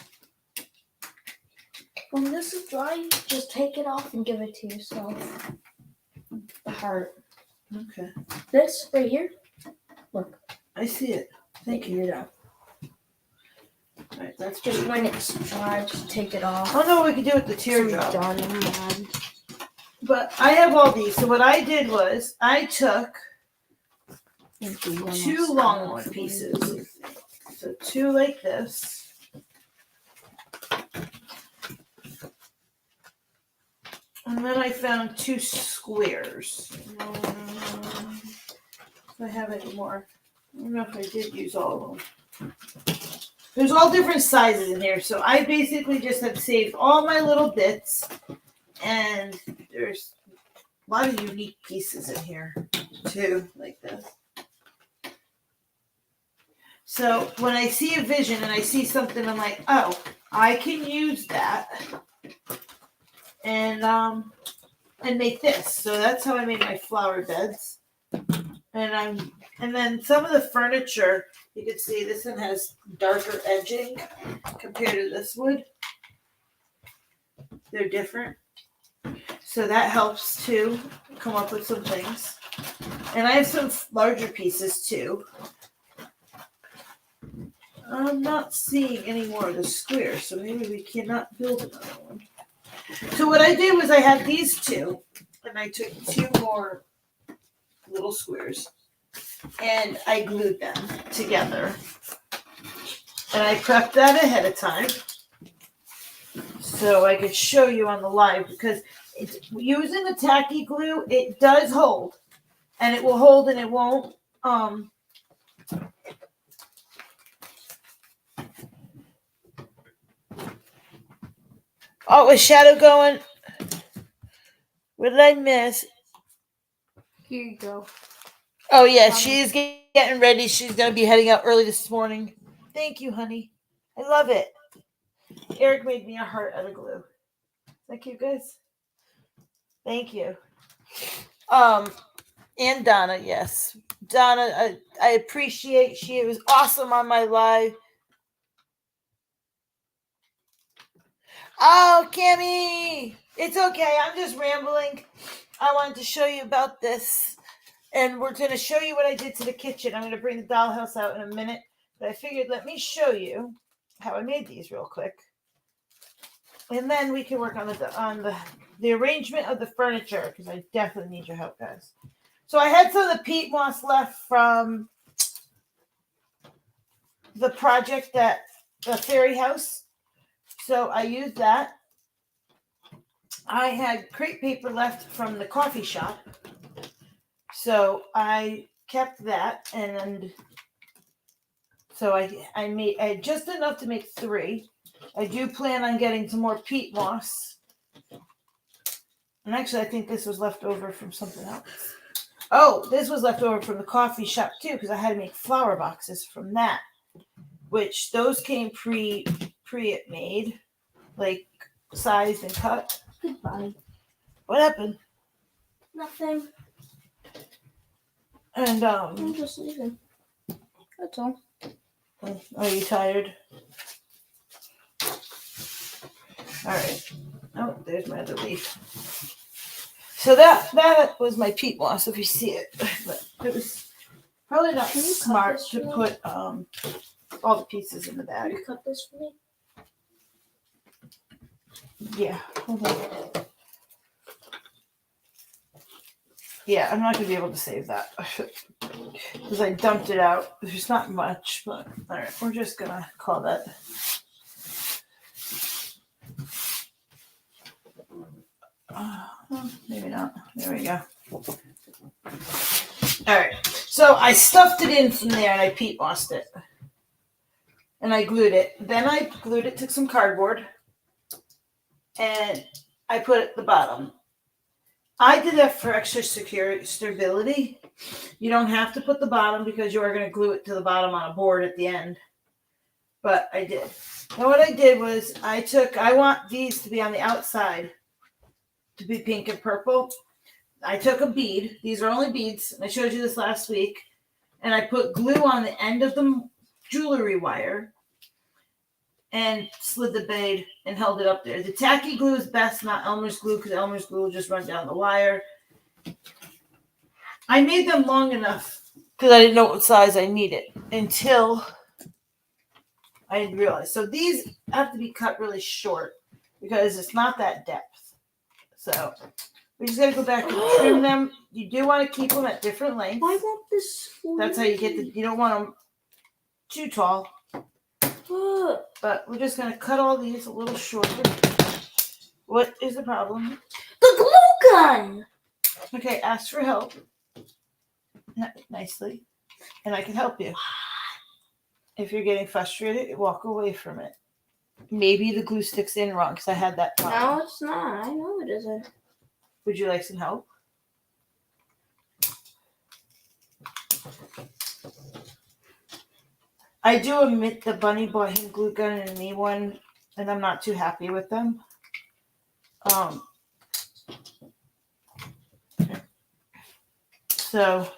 When this is dry, just take it off and give it to yourself. The heart. Okay. This right here. Look. I see it. Thank you. Yeah. Alright, that's Just pretty. when it's dry, just take it off. I don't know what we could do with the teardrop. I'm done. I'm mad. But I have all these. So what I did was I took 2 long one pieces. So 2 like this. And then I found 2 squares. If I have any more. I don't know if I did use all of them. There's all different sizes in here. So I basically just have saved all my little bits. And there's a lot of unique pieces in here too, like this. So when I see a vision and I see something, I'm like, oh, I can use that and make this. So that's how I made my flower beds. And then some of the furniture, you can see this one has darker edging compared to this wood. They're different. So that helps to come up with some things. And I have some larger pieces too. I'm not seeing any more of the square, so maybe we cannot build another one. So what I did was I had these 2, and I took 2 more little squares, and I glued them together. And I prepped that ahead of time, so I could show you on the live, because using the tacky glue, it does hold, and it will hold and it won't, oh, is Shadow going? What did I miss? Here you go. Oh, yeah, she's getting ready. She's going to be heading out early this morning. Thank you, honey. I love it. Eric made me a heart out of glue. Thank you, guys. Thank you. And Donna, yes. Donna, I appreciate. She was awesome on my live. Oh, Kimmy! It's okay. I'm just rambling. I wanted to show you about this. And we're going to show you what I did to the kitchen. I'm going to bring the dollhouse out in a minute. But I figured let me show you how I made these real quick. And then we can work on the arrangement of the furniture, because I definitely need your help, guys. So I had some of the peat moss left from the project, that the fairy house. So I used that. I had crepe paper left from the coffee shop. So I kept that, and so I had just enough to make 3. I do plan on getting some more peat moss. And actually, I think this was left over from something else. Oh, this was left over from the coffee shop too, because I had to make flower boxes from that. Which those came pre-made, like sized and cut. Goodbye. What happened? Nothing. And I'm just leaving. That's all. are you tired? All right. Oh, there's my other leaf. So that was my peat moss, if you see it. But it was probably not Can you cut smart this to for me? put all the pieces in the Can bag. you cut this for me? Yeah, hold on. Yeah, I'm not gonna be able to save that because I dumped it out. There's not much, but all right, we're just gonna call that. Maybe not. There we go. All right, so I stuffed it in from there and I peat mossed it, and I glued it. Then I glued it to some cardboard, and I put it at the bottom. I did that for extra stability. You don't have to put the bottom because you are going to glue it to the bottom on a board at the end. But I did. And what I did was I want these to be on the outside to be pink and purple. I took a bead. These are only beads. I showed you this last week. And I put glue on the end of the jewelry wire and slid the bead and held it up there. The tacky glue is best, not Elmer's glue, because Elmer's glue will just run down the wire. I made them long enough because I didn't know what size I needed until I didn't realize. So these have to be cut really short because it's not that depth. So we just got to go back and trim them. You do want to keep them at different lengths. Why won't this? That's how you get you don't want them too tall. But we're just going to cut all these a little shorter. What is the problem? The glue gun! Okay, ask for help. Nicely. And I can help you. If you're getting frustrated, walk away from it. Maybe the glue sticks in wrong because I had that problem. No, it's not. I know it isn't. Would you like some help? I do admit the bunny bought him glue gun and me one, and I'm not too happy with them. So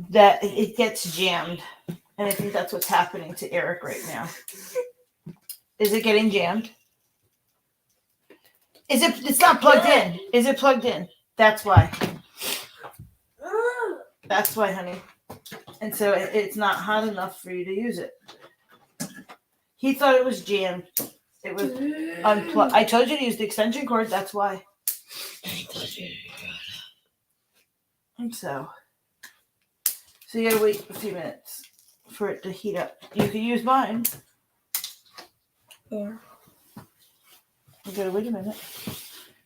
that it gets jammed, and I think that's what's happening to Eric right now. Is it getting jammed? It's not plugged in. Is it plugged in? That's why. That's why, honey. And so it's not hot enough for you to use it. He thought it was jammed. It was unplugged. I told you to use the extension cord. That's why. And so you gotta wait a few minutes for it to heat up. You can use mine. Yeah. You gotta wait a minute.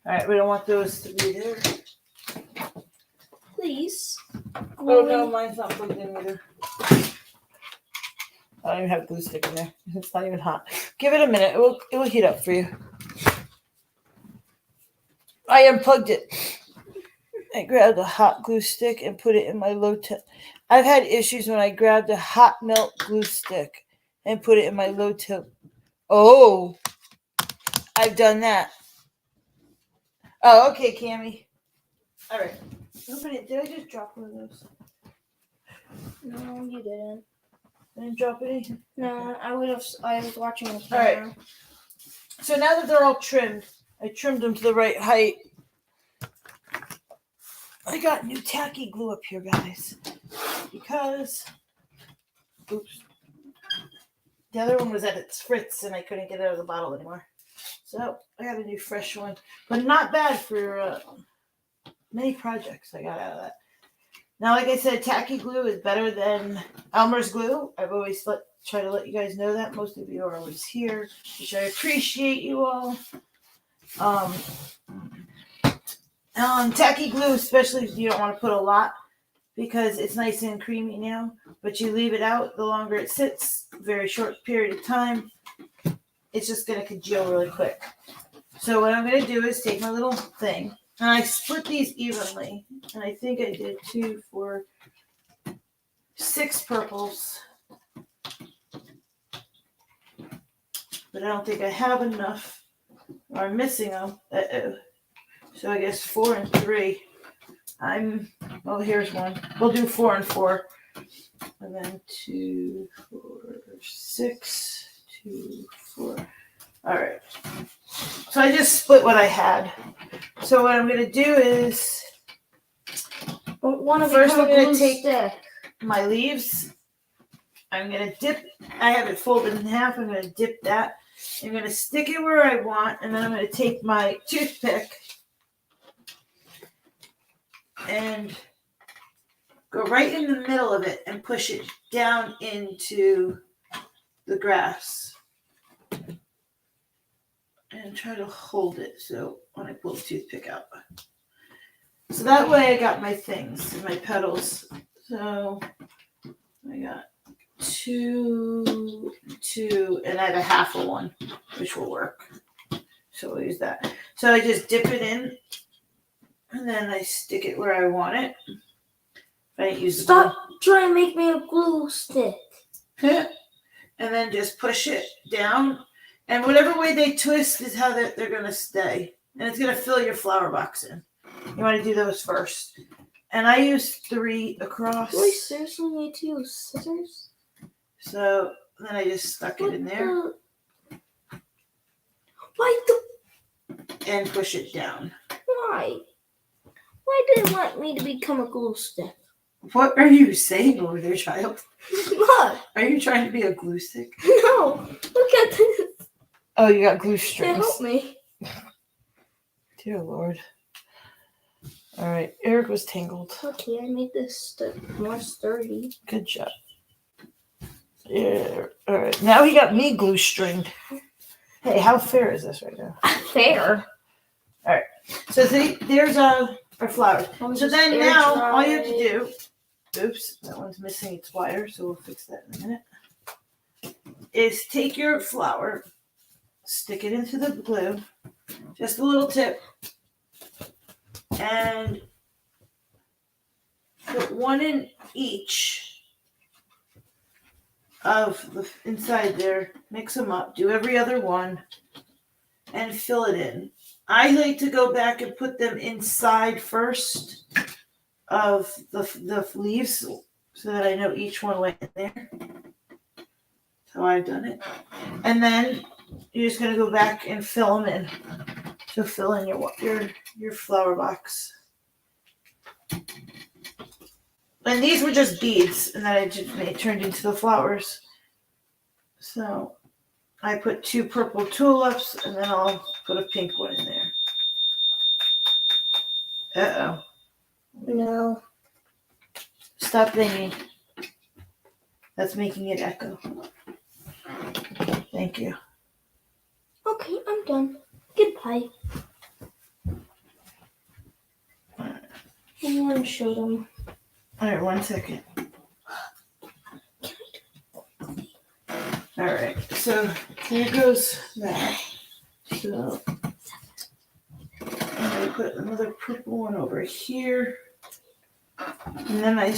All right, we don't want those to be there. Please. Oh no, mine's not plugged in either. I don't even have a glue stick in there. It's not even hot. Give it a minute. It will heat up for you. I unplugged it. I grabbed a hot glue stick and put it in my low temp. I've had issues when I grabbed a hot melt glue stick and put it in my low temp. Oh, I've done that. Oh, okay, Cammie. All right. Did I just drop one of those? No, you didn't. I didn't drop any? No, I was watching the All camera. right. So now that they're all trimmed, I trimmed them to the right height. I got new tacky glue up here, guys, because oops, the other one was at its fritz and I couldn't get it out of the bottle anymore. So I got a new fresh one, but not bad for many projects I got out of that. Now, like I said, tacky glue is better than Elmer's glue. I've always try to let you guys know that. Most of you are always here, which I appreciate you all. Tacky glue, especially if you don't want to put a lot, because it's nice and creamy now, but you leave it out, the longer it sits, very short period of time, it's just going to congeal really quick. So what I'm going to do is take my little thing, and I split these evenly, and I think I did 2, 4, 6 purples, but I don't think I have enough, or I'm missing them. So I guess 4 and 3. Here's one. We'll do 4 and 4. And then 2, 4, 6, 2, 4. All right. So I just split what I had. So what I'm going to do is, first I'm going to take my leaves. I'm going to dip, I have it folded in half. I'm going to dip that. I'm going to stick it where I want, and then I'm going to take my toothpick and go right in the middle of it and push it down into the grass. And try to hold it so when I pull the toothpick out. So that way I got my things, my petals. So I got 2, and I have a half of one, which will work. So we'll use that. So I just dip it in, and then I stick it where I want it. If I use Stop trying to make me a glue stick. And then just push it down. And whatever way they twist is how they're going to stay. And it's going to fill your flower box in. You want to do those first. And I use 3 across. Do I seriously need to use scissors? So then I just stuck it in there. And push it down. Why? Why did it want me to become a glue stick? What are you saying over there, child? What? Are you trying to be a glue stick? No. Look at this. Oh, you got glue strings. Help me. Dear Lord. All right, Eric was tangled. Okay, I made this more sturdy. Good job. Yeah. All right, now he got me glue stringed. Hey, how fair is this right now? Fair. All right. So there's our flowers. So then now all you have to do. Oops, that one's missing its wire, so we'll fix that in a minute. Is take your flower, stick it into the glue, just a little tip, and put one in each of the inside there. Mix them up. Do every other one, and fill it in. I like to go back and put them inside first of the leaves so that I know each one went in there. That's how I've done it. And then you're just going to go back and fill them in. So fill in your flower box. And these were just beads, and then I just turned into the flowers. So I put 2 purple tulips, and then I'll put a pink one in there. Uh-oh. No. Stop ringing. That's making it echo. Thank you. Okay, I'm done. Goodbye. I want to show them. All right, 1 second. All right, so here goes that. So I'm going to put another purple one over here. And then I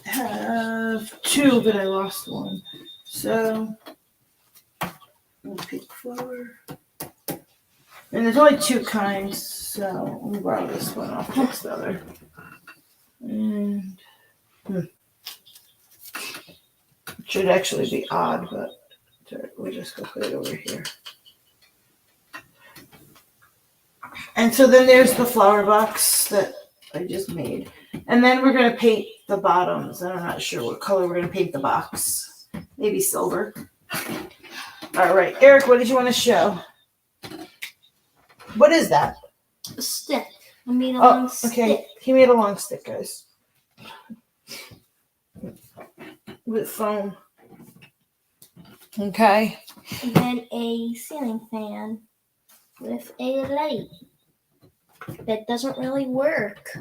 have 2, but I lost one. So, pink flower. And there's only 2 kinds, so let me borrow this one. I'll fix the other. And it should actually be odd, but we'll just go put it over here. And so then there's the flower box that I just made. And then we're going to paint the bottoms. And I'm not sure what color we're going to paint the box. Maybe silver. All right. Eric, what did you want to show? What is that? A stick. I made a long stick. Okay. He made a long stick, guys. With foam. Okay. And then a ceiling fan. with a light that doesn't really work.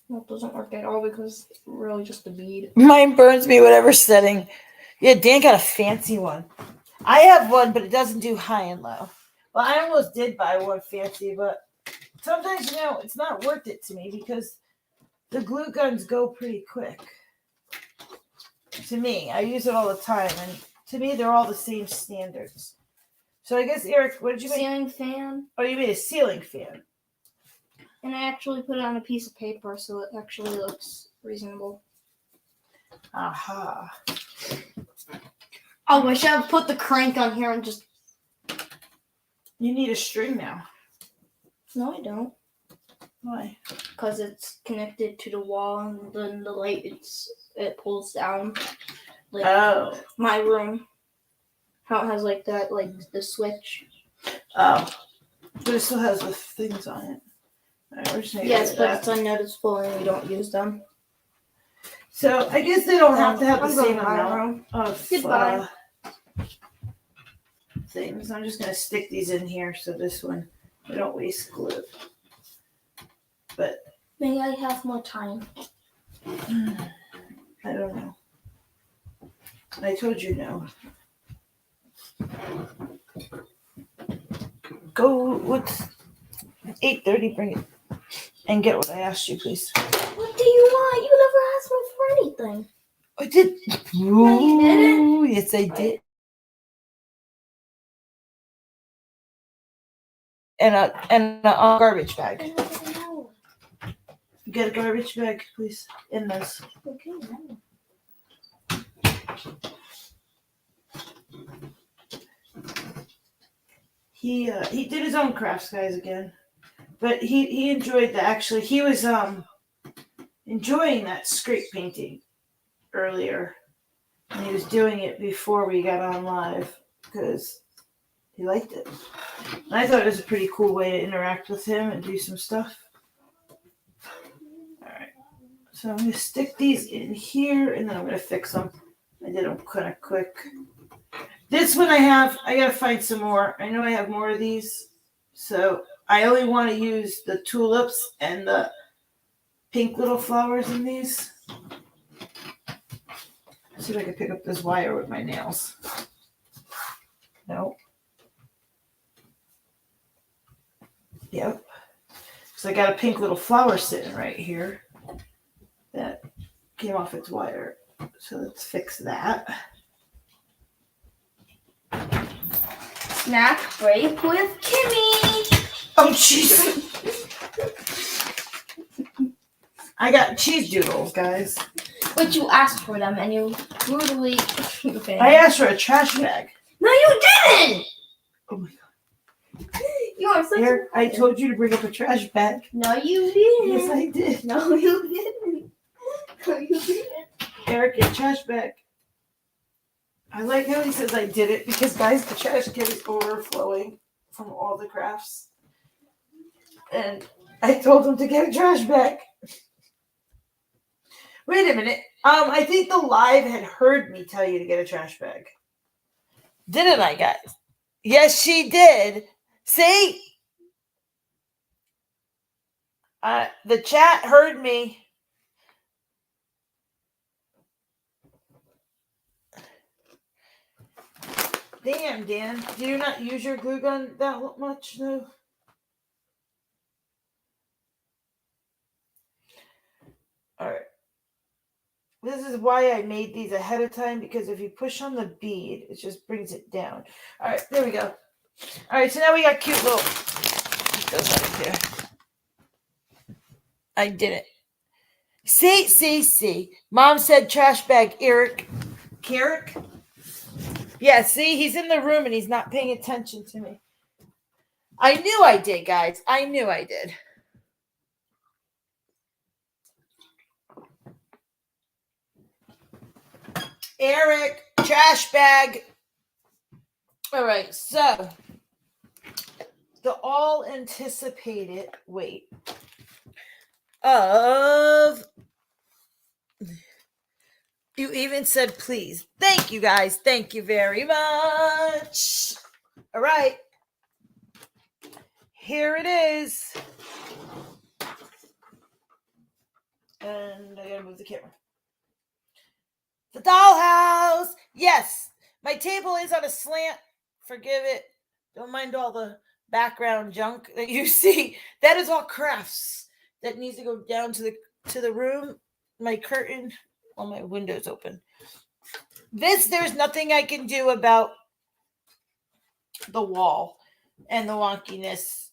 Well, it doesn't work at all because it's really just a bead. Mine burns me whatever setting. Yeah, Dan got a fancy one. I have one, but it doesn't do high and low. Well, I almost did buy one fancy, but sometimes, it's not worth it to me because the glue guns go pretty quick. To me, I use it all the time, and to me, they're all the same standards. So I guess, Eric, what did you make? Ceiling fan. Oh, you made a ceiling fan. And I actually put it on a piece of paper, so it actually looks reasonable. Aha. I wish I had put the crank on here and just... You need a string now. No, I don't. Why? Because it's connected to the wall, and then the light, it pulls down. Like my room. How it has like that, like the switch. Oh. But it still has the things on it. Right, yes, but it's unnoticeable and we don't use them. So I guess they don't have to have the same amount of things. I'm just going to stick these in here so this one, we don't waste glue. But maybe I have more time. I don't know. I told you no. Go, what's 8:30, bring it. And get what I asked you, please. What do you want? You never asked me for anything. I did. Ooh, yes, I did. And a garbage bag. Get a garbage bag, please. In this. Okay. He did his own crafts, guys, again. But he enjoyed that. Actually, he was enjoying that scrape painting earlier. And he was doing it before we got on live because he liked it. And I thought it was a pretty cool way to interact with him and do some stuff. Alright. So I'm going to stick these in here and then I'm going to fix them. I did them kind of quick. This one I got to find some more. I know I have more of these. So I only want to use the tulips and the pink little flowers in these. Let's see if I can pick up this wire with my nails. Nope. Yep. So I got a pink little flower sitting right here that came off its wire. So let's fix that. Snack break with Kimmy. Oh, jeez. I got cheese doodles, guys. But you asked for them and you brutally... Okay. I asked for a trash bag. No, you didn't! Oh my god. You are such Eric, a... I told you to bring up a trash bag. No, you didn't. Yes, I did. No, you didn't. No, you didn't. Eric, a trash bag. I like how he says I did it because, guys, the trash can is overflowing from all the crafts. And I told him to get a trash bag. Wait a minute. I think the live had heard me tell you to get a trash bag. Didn't I, guys? Yes, she did. See? The chat heard me. Damn, Dan. Do you not use your glue gun that much? No. All right. This is why I made these ahead of time, because if you push on the bead, it just brings it down. All right, there we go. All right, so now we got cute little... I did it. See. Mom said trash bag, Eric. Carrick? Yeah, see, he's in the room and he's not paying attention to me. I knew I did, guys. I knew I did. Eric, trash bag. All right, so the all anticipated weight of You even said please. Thank you, guys. Thank you very much. All right. Here it is. And I gotta move the camera. The dollhouse. Yes. My table is on a slant. Forgive it. Don't mind all the background junk that you see. That is all crafts that needs to go down to the room. My curtain. Well, my window's open. There's nothing I can do about the wall and the wonkiness.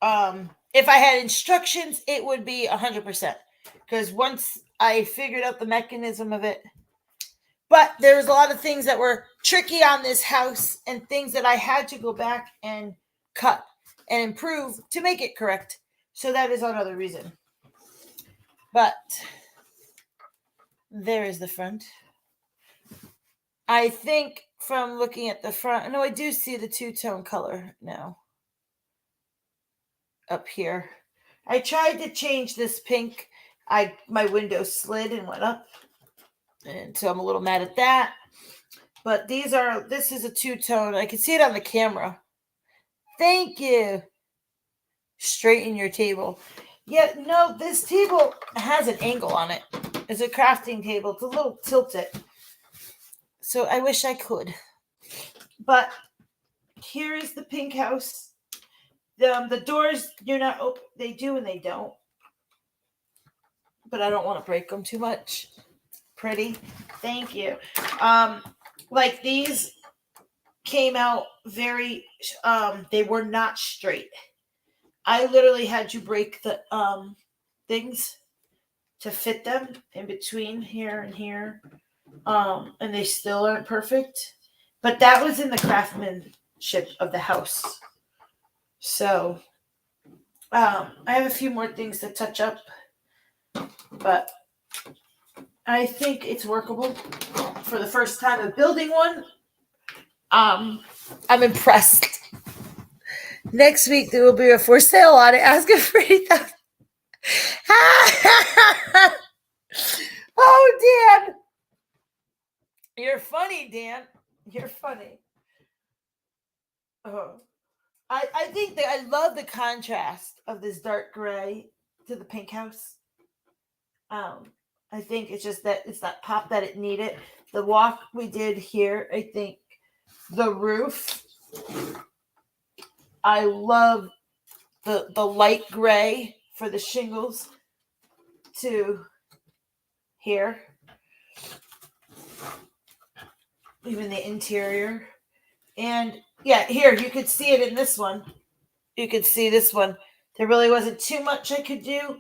If I had instructions, it would be 100%. Because once I figured out the mechanism of it, but there was a lot of things that were tricky on this house and things that I had to go back and cut and improve to make it correct. So that is another reason. But there is the front. I think from looking at the front, no, I do see the two-tone color now. Up here. I tried to change this pink. My window slid and went up. And so I'm a little mad at that. But this is a two-tone. I can see it on the camera. Thank you. Straighten your table. Yeah, no, this table has an angle on it. It's a crafting table. It's a little tilted. So I wish I could. But here is the pink house. The doors, you're not open. They do and they don't. But I don't want to break them too much. Pretty. Thank you. Like these came out very, they were not straight. I literally had to break the things to fit them in between here and here. And they still aren't perfect. But that was in the craftsmanship of the house. So, I have a few more things to touch up, but I think it's workable for the first time of building one. I'm impressed. Next week there will be a for sale on it. Asking for 80,000. Oh, Dan, you're funny, Dan. You're funny. Oh. I think that I love the contrast of this dark gray to the pink house. I think it's just that it's that pop that it needed. The walk we did here, I think the roof. I love the light gray for the shingles to here. Even the interior. And yeah, here, you could see it in this one. You could see this one. There really wasn't too much I could do.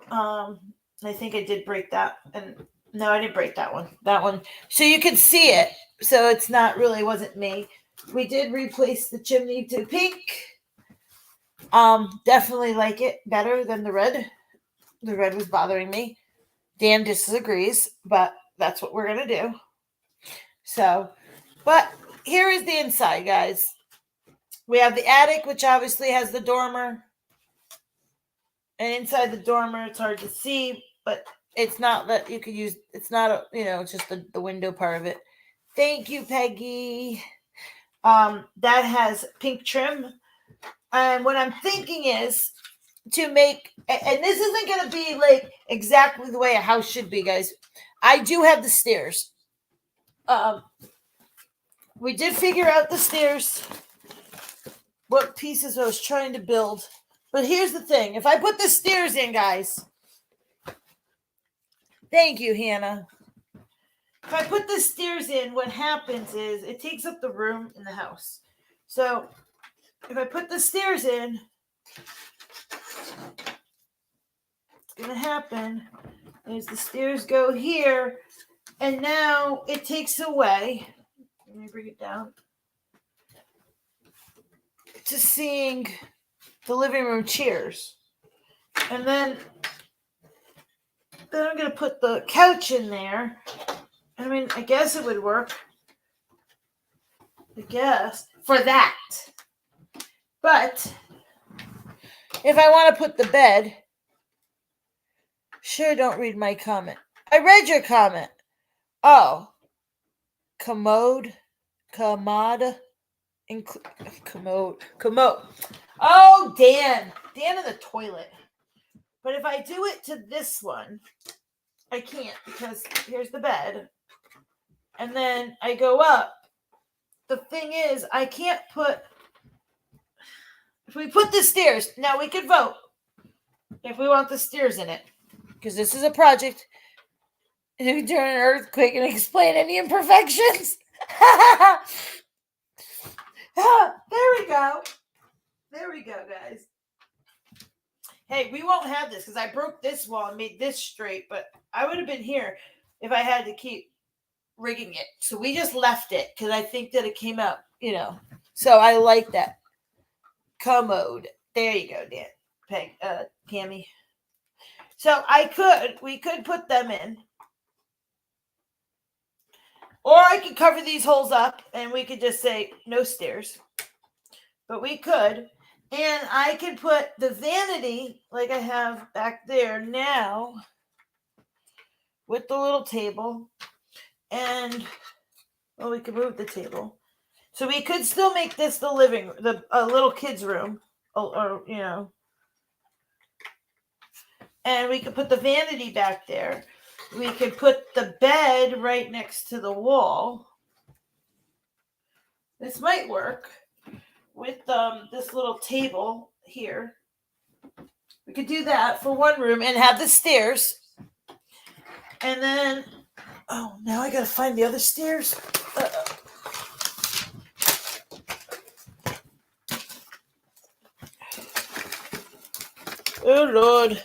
I think I did break that. And no, I didn't break that one. That one. So you could see it. So it's not really, wasn't me. We did replace the chimney to pink. Definitely like it better than the red. The red was bothering me. Dan disagrees, but that's what we're going to do. So, but here is the inside, guys. We have the attic, which obviously has the dormer. And inside the dormer, it's hard to see, but it's not that you could use, it's not, it's just the window part of it. Thank you, Peggy. That has pink trim. And what I'm thinking is to make, and this isn't going to be like exactly the way a house should be, guys. I do have the stairs. We did figure out the stairs, what pieces I was trying to build. But here's the thing. If I put the stairs in, guys. Thank you, Hannah. If I put the stairs in, what happens is it takes up the room in the house. So if I put the stairs in, what's going to happen is the stairs go here. And now it takes away. Let me bring it down. To seeing the living room chairs. And then I'm going to put the couch in there. I mean, I guess it would work. I guess. For that. But if I want to put the bed, sure, don't read my comment. I read your comment. Oh, commode, commode, commode. Oh, Dan in the toilet. But if I do it to this one, I can't because here's the bed. And then I go up. The thing is, I can't put, if we put the stairs, now we could vote if we want the stairs in it. Because this is a project. During an earthquake and explain any imperfections. There we go. There we go, guys. Hey, we won't have this because I broke this wall and made this straight, but I would have been here if I had to keep rigging it. So we just left it because I think that it came out, So I like that. Commode. There you go, Dan. Cammy. So we could put them in. Or I could cover these holes up and we could just say no stairs. But we could. And I could put the vanity like I have back there now with the little table. And, we could move the table. So we could still make this the living, a little kid's room. Or. And we could put the vanity back there. We could put the bed right next to the wall. This might work with this little table here. We could do that for one room and have the stairs. And then, now I gotta find the other stairs. Oh, Lord.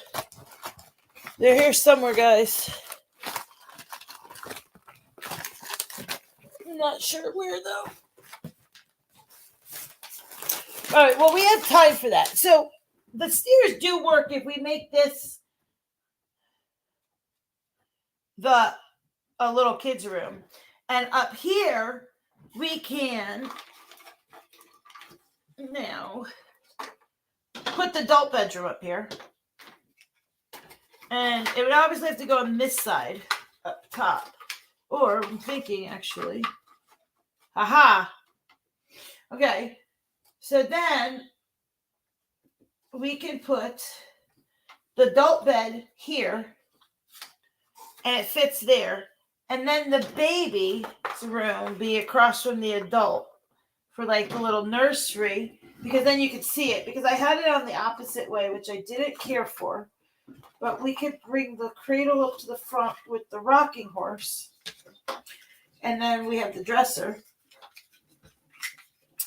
They're here somewhere, guys. I'm not sure where, though. All right, well, we have time for that. So the stairs do work if we make this a little kid's room. And up here, we can now put the adult bedroom up here. And it would obviously have to go on this side up top. Or I'm thinking, actually. Aha. Okay. So then we can put the adult bed here. And it fits there. And then the baby's room be across from the adult for like the little nursery. Because then you could see it. Because I had it on the opposite way, which I didn't care for. But we could bring the cradle up to the front with the rocking horse. And then we have the dresser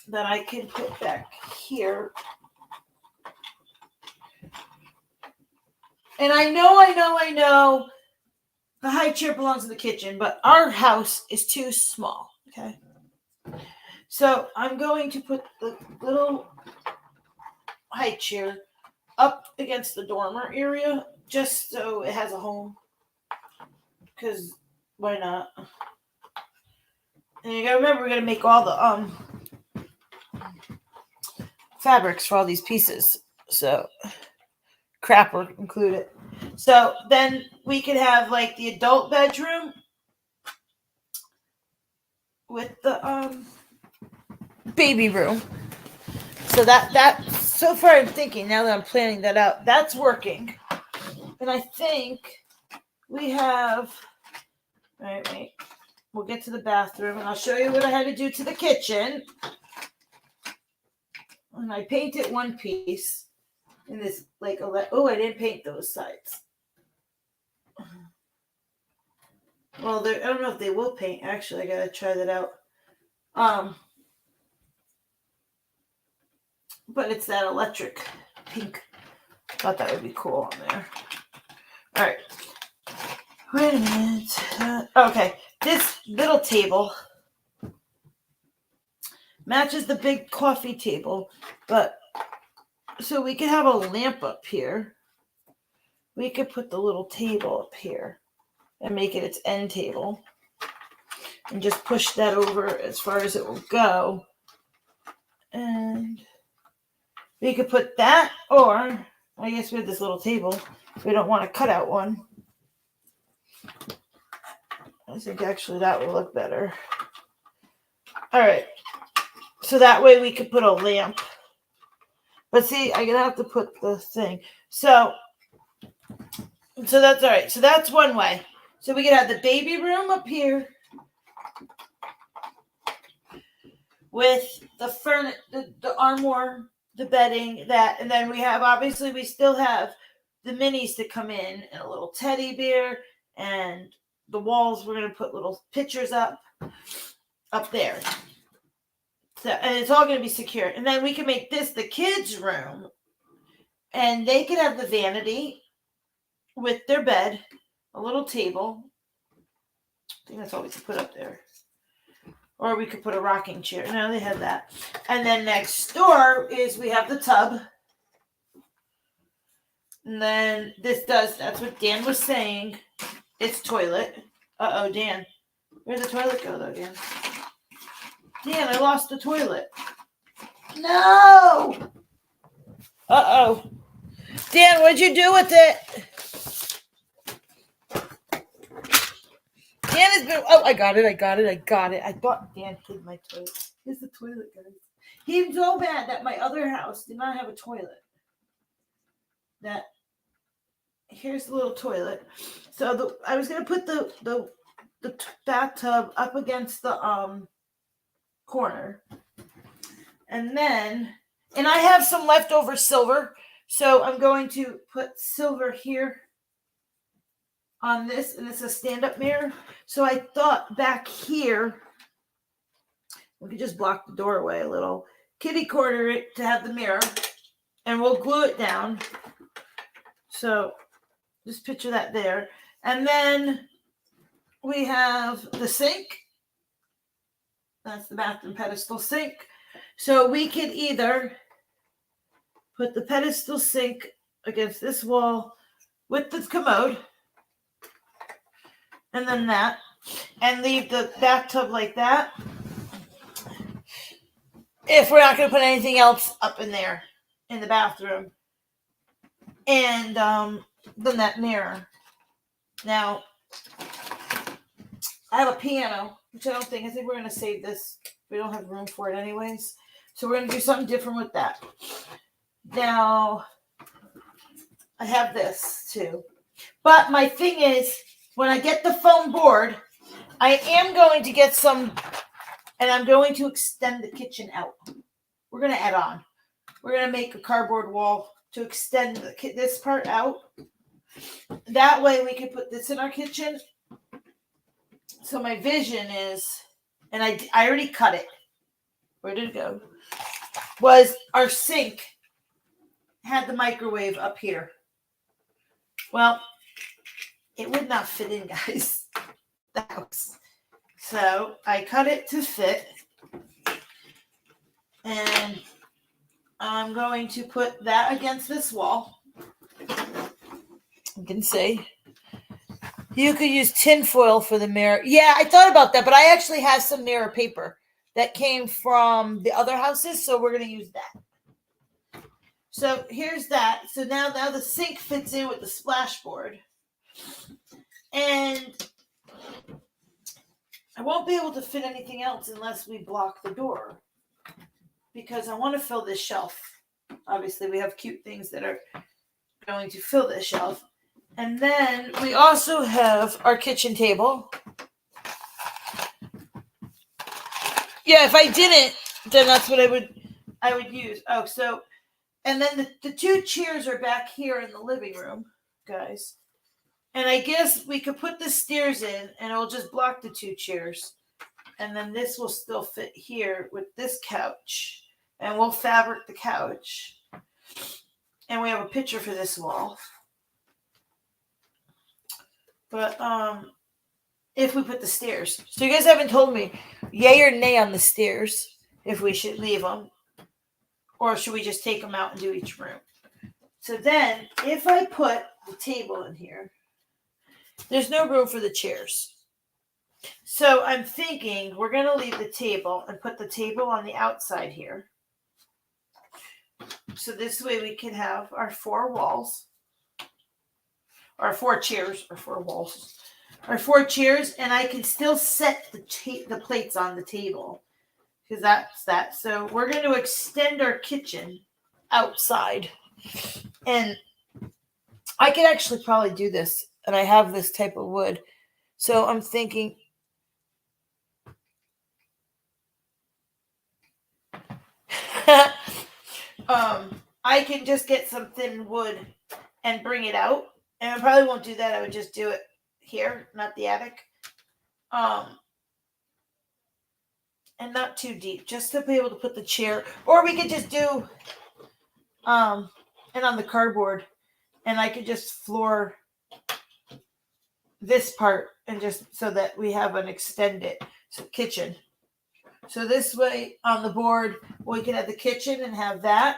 that I can put back here. And I know the high chair belongs in the kitchen, but our house is too small, okay? So I'm going to put the little high chair up against the dormer area just so it has a home. Because why not? And you gotta remember, we're gonna make all the fabrics for all these pieces. So crap will include it. So then we could have like the adult bedroom with the baby room. So that so far I'm thinking, now that I'm planning that out, that's working. And I think we have, wait. We'll get to the bathroom and I'll show you what I had to do to the kitchen. And I painted one piece in this I didn't paint those sides. Well, I don't know if they will paint. Actually, I gotta try that out. But it's that electric pink. Thought that would be cool on there. All right. Wait a minute. Okay. This little table matches the big coffee table, but so we could have a lamp up here. We could put the little table up here and make it its end table and just push that over as far as it will go. And we could put that, or I guess we have this little table. We don't want a cutout one. I think actually that will look better. All right. So that way we could put a lamp. But see, I'm going to have to put the thing. So that's all right. So that's one way. So we could have the baby room up here with the armoire, the bedding, that, and then we have, obviously we still have the minis to come in, and a little teddy bear, and the walls we're going to put little pictures up there. So, and it's all going to be secure. And then we can make this the kids' room, and they can have the vanity with their bed, a little table. I think that's all we could put up there. Or we could put a rocking chair. No, they have that. And then next door is we have the tub. And then that's what Dan was saying. It's toilet. Uh-oh, Dan. Where'd the toilet go, though, Dan? Dan, I lost the toilet. No! Uh-oh. Dan, what'd you do with it? Dan has been... Oh, I got it. I thought Dan hid my toilet. Here's the toilet, guys. He's so bad that my other house did not have a toilet. Here's the little toilet. So I was going to put the bathtub up against the corner. And I have some leftover silver. So I'm going to put silver here on this, and it's a stand-up mirror. So I thought back here, we could just block the doorway a little, kitty corner it to have the mirror, and we'll glue it down. So just picture that there. And then we have the sink. That's the bathroom pedestal sink. So we could either put the pedestal sink against this wall with the commode, and then that, and leave the bathtub like that. If we're not going to put anything else up in there in the bathroom. And then that mirror. Now, I have a piano, which I think we're going to save this. We don't have room for it anyways. So we're going to do something different with that. Now, I have this too. But my thing is, when I get the foam board, I am going to get some, and I'm going to extend the kitchen out. We're going to add on. We're going to make a cardboard wall to extend this part out. That way we can put this in our kitchen. So my vision is, and I already cut it. Where did it go? Was our sink had the microwave up here. Well, it would not fit in, guys. The house. So I cut it to fit. And I'm going to put that against this wall. You can see. You could use tin foil for the mirror. Yeah, I thought about that, but I actually have some mirror paper that came from the other houses, so we're going to use that. So here's that. So now the sink fits in with the splashboard. And I won't be able to fit anything else unless we block the door, because I want to fill this shelf. Obviously, we have cute things that are going to fill this shelf. And then we also have our kitchen table. Yeah, if I didn't, then that's what I would use. Oh, so, and then the two chairs are back here in the living room, guys. And I guess we could put the stairs in, and it'll just block the two chairs. And then this will still fit here with this couch. And we'll fabric the couch. And we have a picture for this wall. But if we put the stairs. So you guys haven't told me yay or nay on the stairs, if we should leave them. Or should we just take them out and do each room? So then, if I put the table in here, there's no room for the chairs. So I'm thinking we're going to leave the table and put the table on the outside here. So this way we can have our four walls. Or four chairs or four walls. or 4 chairs, and I can still set the plates on the table because that's that. So we're going to extend our kitchen outside, and I could actually probably do this, and I have this type of wood, so I'm thinking. I can just get some thin wood and bring it out, and I probably won't do that. I would just do it here, not the attic, and not too deep, just to be able to put the chair. Or we could just do, and on the cardboard, and I could just floor this part, and just so that we have an extended kitchen. So this way on the board, we can have the kitchen and have that.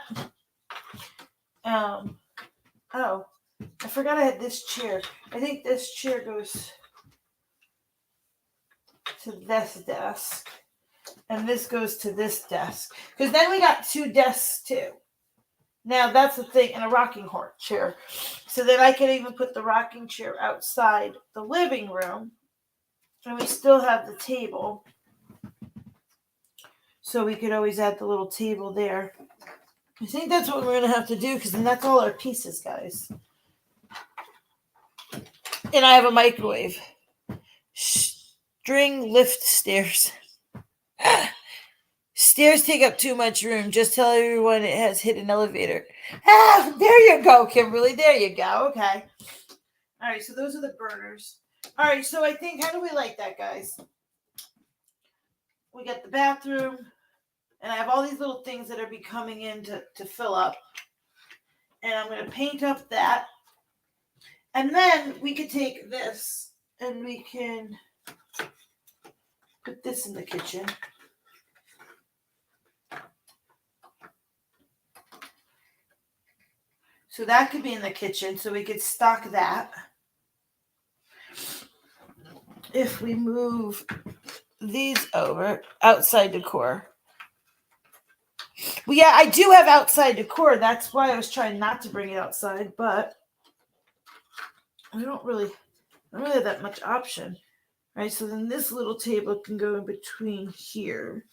Oh, I forgot I had this chair. I think this chair goes to this desk, and this goes to this desk. Because then we got 2 desks too. Now that's the thing, and a rocking horse chair. So then I can even put the rocking chair outside the living room, and we still have the table. So we could always add the little table there. I think that's what we're going to have to do, because then that's all our pieces, guys. And I have a microwave. String lift stairs. Stairs take up too much room. Just tell everyone it has hidden elevator. There you go, Kimberly. There you go. Okay. All right, so those are the burners. All right, so I think, how do we like that, guys? We got the bathroom. And I have all these little things that are coming in to fill up. And I'm going to paint up that. And then we could take this and we can put this in the kitchen. So that could be in the kitchen. So we could stock that. If we move these over, outside decor. Well, yeah, I do have outside decor. That's why I was trying not to bring it outside, but I don't really have that much option. Right, so then this little table can go in between here.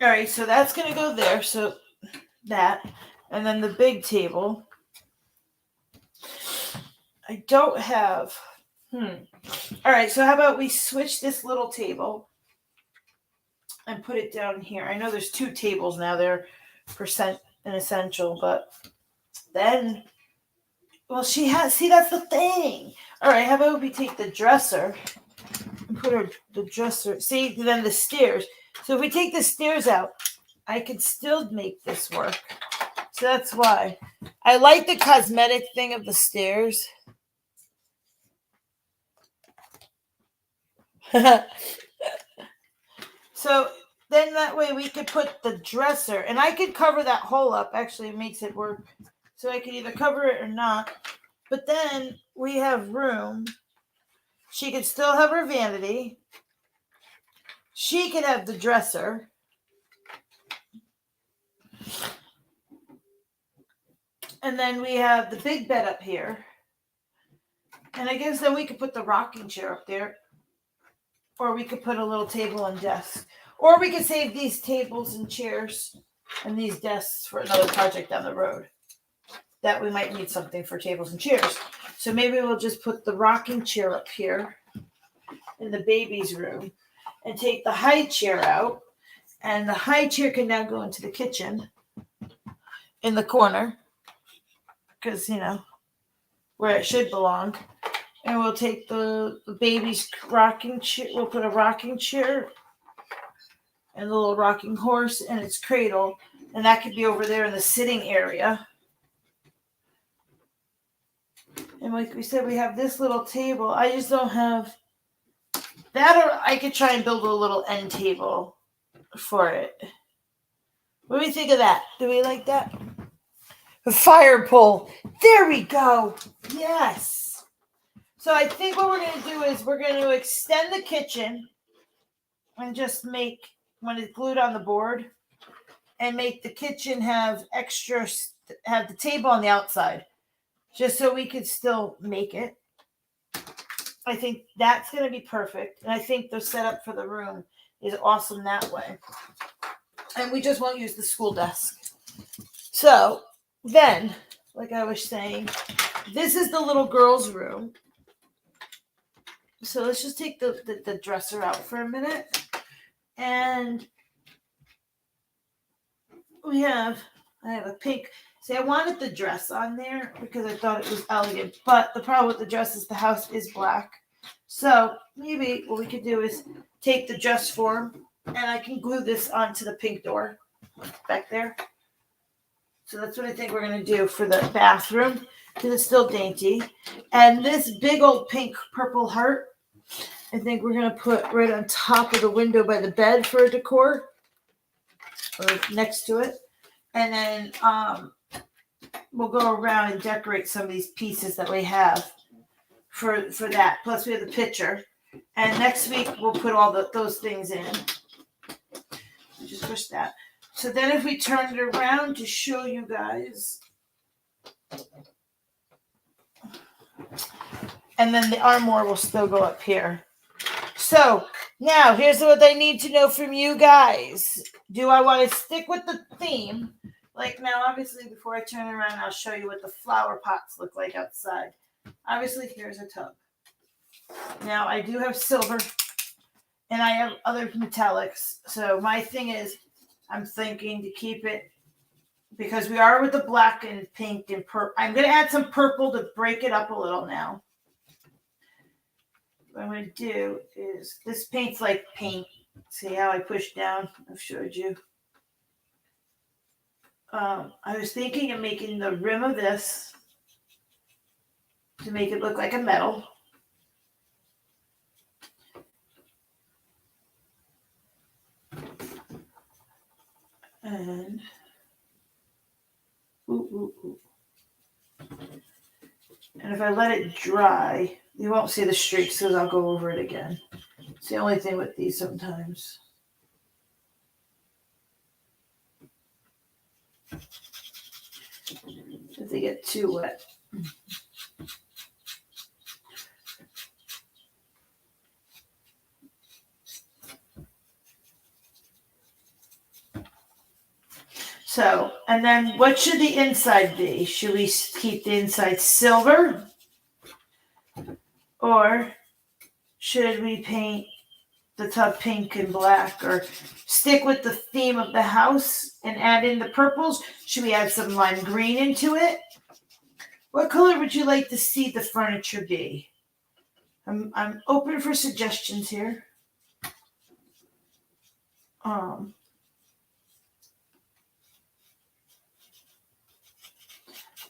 All right, so that's going to go there. So that, and then the big table. I don't have, All right, so how about we switch this little table and put it down here. I know there's 2 tables now. They're percent and essential, but then, well, see, that's the thing. All right, how about we take the dresser and put the dresser, see, then the stairs. So if we take the stairs out, I could still make this work. So that's why. I like the cosmetic thing of the stairs. So then that way we could put the dresser, and I could cover that hole up. Actually, it makes it work. So I could either cover it or not. But then we have room. She could still have her vanity. She could have the dresser. And then we have the big bed up here. And I guess then we could put the rocking chair up there. Or we could put a little table and desk. Or we could save these tables and chairs and these desks for another project down the road. That we might need something for tables and chairs. So maybe we'll just put the rocking chair up here in the baby's room and take the high chair out. And the high chair can now go into the kitchen in the corner. Because, where it should belong. And we'll take the baby's rocking chair. We'll put a rocking chair and the little rocking horse and its cradle. And that could be over there in the sitting area. And like we said, we have this little table. I just don't have that, or I could try and build a little end table for it. What do we think of that? Do we like that? A fire pole. There we go. Yes. So I think what we're going to do is we're going to extend the kitchen and just make, when it's glued on the board, and make the kitchen have the table on the outside. just so we could still make it. I think that's going to be perfect. And I think the setup for the room is awesome that way. And we just won't use the school desk. So then, like I was saying, this is the little girl's room. So let's just take the dresser out for a minute. And I have a pink. See, I wanted the dress on there because I thought it was elegant. But the problem with the dress is the house is black. So maybe what we could do is take the dress form and I can glue this onto the pink door back there. So that's what I think we're going to do for the bathroom because it's still dainty. And this big old pink purple heart, I think we're going to put right on top of the window by the bed for a decor or next to it. And then we'll go around and decorate some of these pieces that we have for that. Plus we have the picture. And next week we'll put all those things in. Just push that. So then if we turn it around to show you guys. And then the armoire will still go up here. So now here's what I need to know from you guys. Do I want to stick with the theme? Like now, obviously, before I turn around, I'll show you what the flower pots look like outside. Obviously, here's a tub. Now, I do have silver, and I have other metallics. So my thing is, I'm thinking to keep it, because we are with the black and pink and purple. I'm going to add some purple to break it up a little now. What I'm going to do is, this paint's like paint. See how I push down? I've showed you. I was thinking of making the rim of this to make it look like a metal. And and if I let it dry, you won't see the streaks because I'll go over it again. It's the only thing with these sometimes. If they get too wet. So, and then what should the inside be? Should we keep the inside silver? Or should we paint the tub pink and black? Or stick with the theme of the house and add in the purples? Should we add some lime green into it? What color would you like to see the furniture be? I'm open for suggestions here.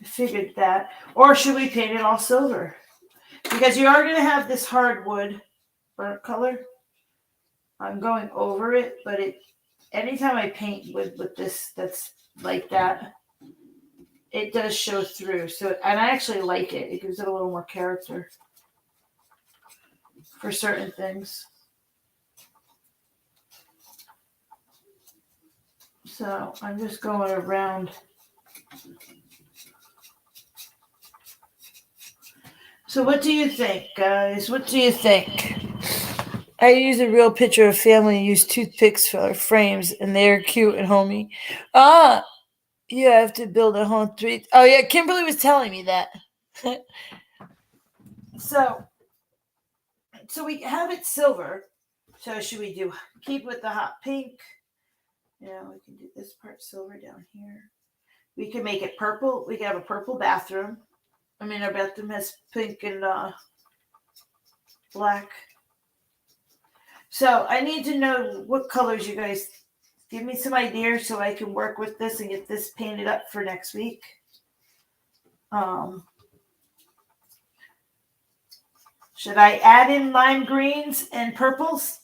I figured that. Or should we paint it all silver? Because you are going to have this hardwood burnt color. I'm going over it, but anytime I paint with this that's like that, it does show through. So, and I actually like it. It gives it a little more character for certain things. So I'm just going around. So what do you think, guys? What do you think? I use a real picture of family and use toothpicks for frames, and they're cute and homey. You have to build a home tree. Oh, yeah, Kimberly was telling me that. So we have it silver. So should we keep with the hot pink? Yeah, we can do this part silver down here. We can make it purple. We can have a purple bathroom. I mean, our bathroom has pink and black. So I need to know what colors you guys give me some ideas so I can work with this and get this painted up for next week. Should I add in lime greens and purples?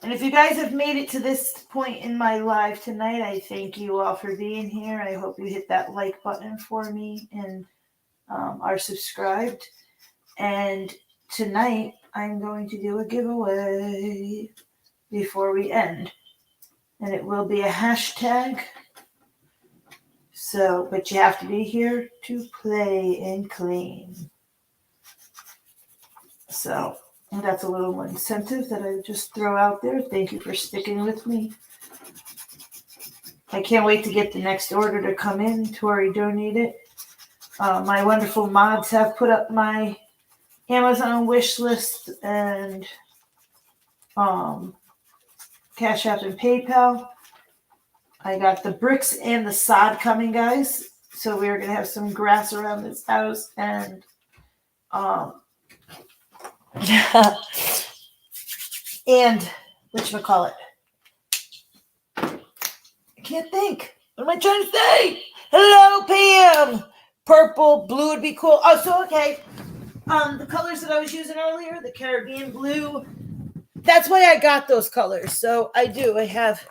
And if you guys have made it to this point in my live tonight, I thank you all for being here. I hope you hit that like button for me and are subscribed. And tonight, I'm going to do a giveaway before we end. And it will be a hashtag So, but you have to be here to play and clean. So, and that's a little incentive that I just throw out there. Thank you for sticking with me. I can't wait to get the next order to come in. Tori donated. My wonderful mods have put up my Amazon wish list and Cash App and PayPal. I got the bricks and the sod coming, guys. So we're gonna have some grass around this house and and whatchamacallit. I can't think. What am I trying to say? Hello, Pam. Purple, blue would be cool. Oh, so okay. The colors that I was using earlier, the Caribbean blue. That's why I got those colors. So I do. I have.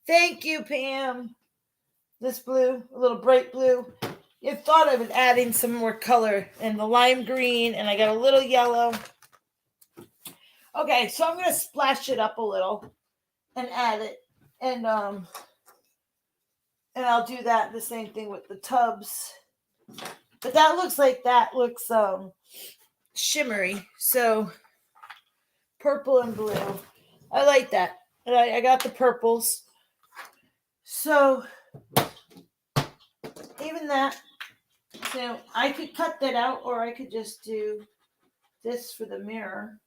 Thank you, Pam. This blue, a little bright blue. You thought I was adding some more color, and the lime green, and I got a little yellow. Okay, so I'm gonna splash it up a little and add it, and I'll do that the same thing with the tubs. But that looks shimmery. So purple and blue. I like that. And I got the purples. So even that. So I could cut that out, or I could just do this for the mirror.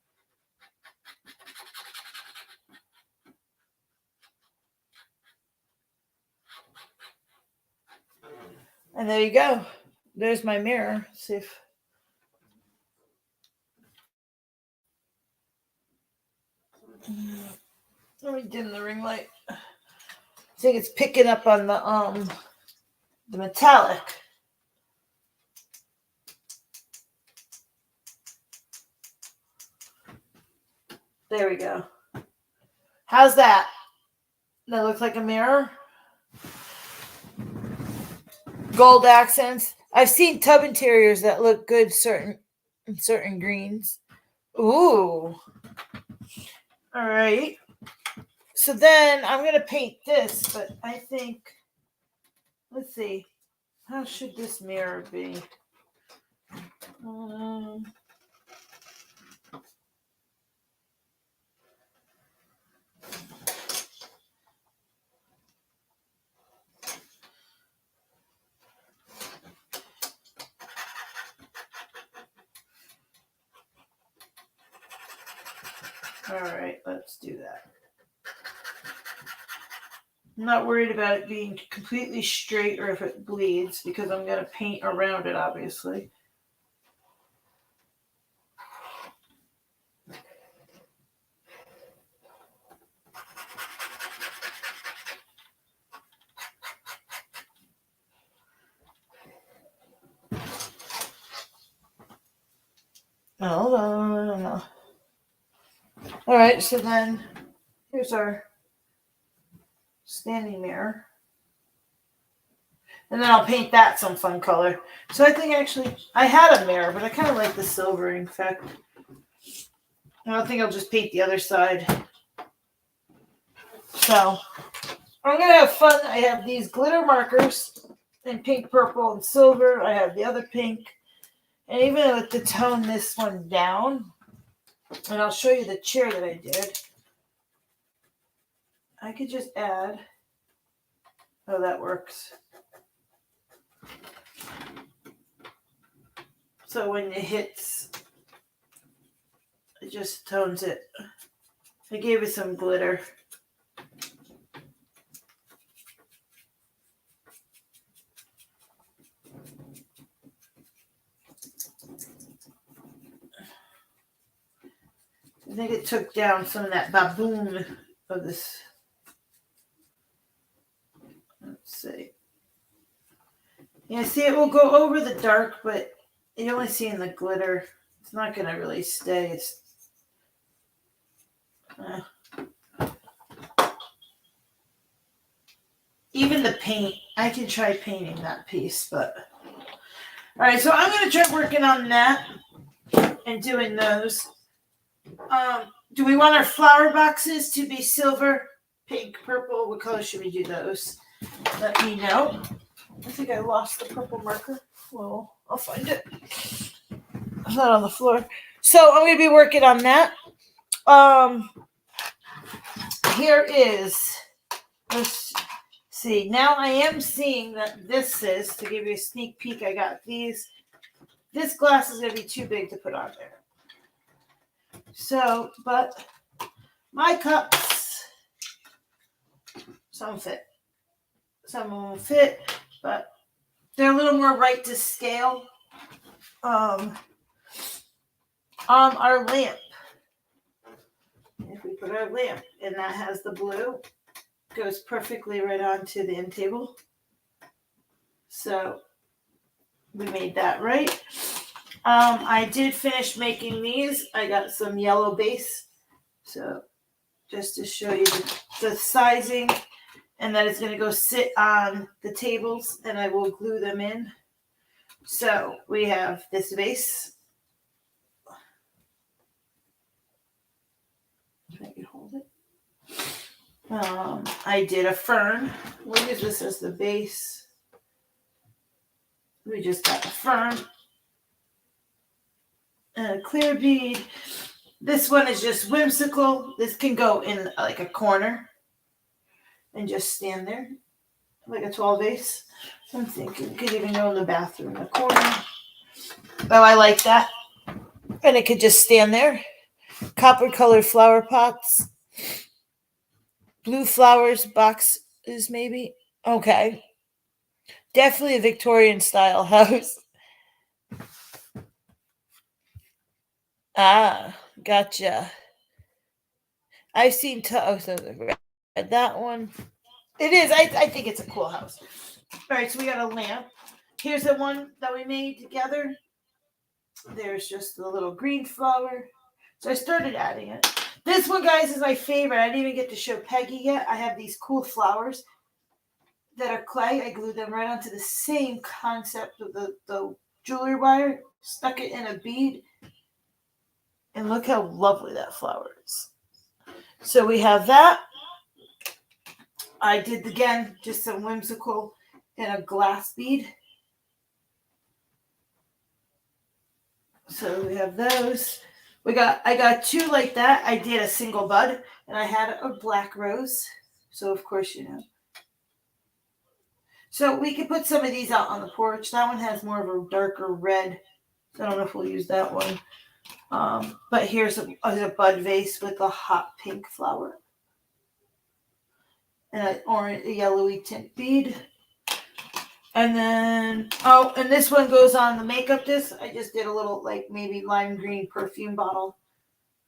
And there you go. There's my mirror. Let's see if let me dim the ring light. I think it's picking up on the metallic. There we go. How's that? That looks like a mirror. Gold accents. I've seen tub interiors that look good in certain greens. Ooh. All right. So then I'm going to paint this, but I think, let's see. How should this mirror be? All right, let's do that. I'm not worried about it being completely straight or if it bleeds because I'm going to paint around it, obviously. No. All right, so then here's our standing mirror. And then I'll paint that some fun color. So I think actually I had a mirror, but I kind of like the silvering effect. And I think I'll just paint the other side. So I'm going to have fun. I have these glitter markers in pink, purple, and silver. I have the other pink. And even with the tone this one down, and I'll show you the chair that I did. I could just add. Oh, that works. So when it hits, it just tones it. I gave it some glitter. I think it took down some of that baboon of this. Let's see. Yeah, see, it will go over the dark, but you're only seeing the glitter. It's not going to really stay. Even the paint, I can try painting that piece, but. All right, so I'm going to try working on that and doing those. Do we want our flower boxes to be silver? pink, purple. What color should we do those? Let me know. I think I lost the purple marker. Well, I'll find it. It's not on the floor. So I'm going to be working on that. Here is, let's see. Now I am seeing that this is, to give you a sneak peek, I got these. This glass is going to be too big to put on there. So, but my cups, some fit. Some won't fit, but they're a little more right to scale. Our lamp. If we put our lamp, and that has the blue, goes perfectly right onto the end table. So we made that right. I did finish making these. I got some yellow base. So just to show you the sizing, and that is going to go sit on the tables, and I will glue them in. So we have this vase. I can hold it. I did a fern. We'll use this as the base. We just got a fern and a clear bead. This one is just whimsical. This can go in like a corner and just stand there like a tall vase. I'm thinking it could even go in the bathroom in the corner. Oh, I like that. And it could just stand there. Copper colored flower pots. Blue flowers boxes maybe. Okay. Definitely a Victorian style house. Ah, gotcha. I've seen that one. It is. I think it's a cool house. All right, so we got a lamp. Here's the one that we made together. There's just the little green flower. So I started adding it. This one, guys, is my favorite. I didn't even get to show Peggy yet. I have these cool flowers that are clay. I glued them right onto the same concept of the jewelry wire. Stuck it in a bead. And look how lovely that flower is. So we have that. I did, again, just some whimsical in a glass bead. So we have those. I got two like that. I did a single bud, and I had a black rose. So of course, you know. So we could put some of these out on the porch. That one has more of a darker red. So I don't know if we'll use that one. But here's a bud vase with a hot pink flower. And a yellowy tint bead. And then, and this one goes on the makeup disc. I just did a little, like, maybe lime green perfume bottle.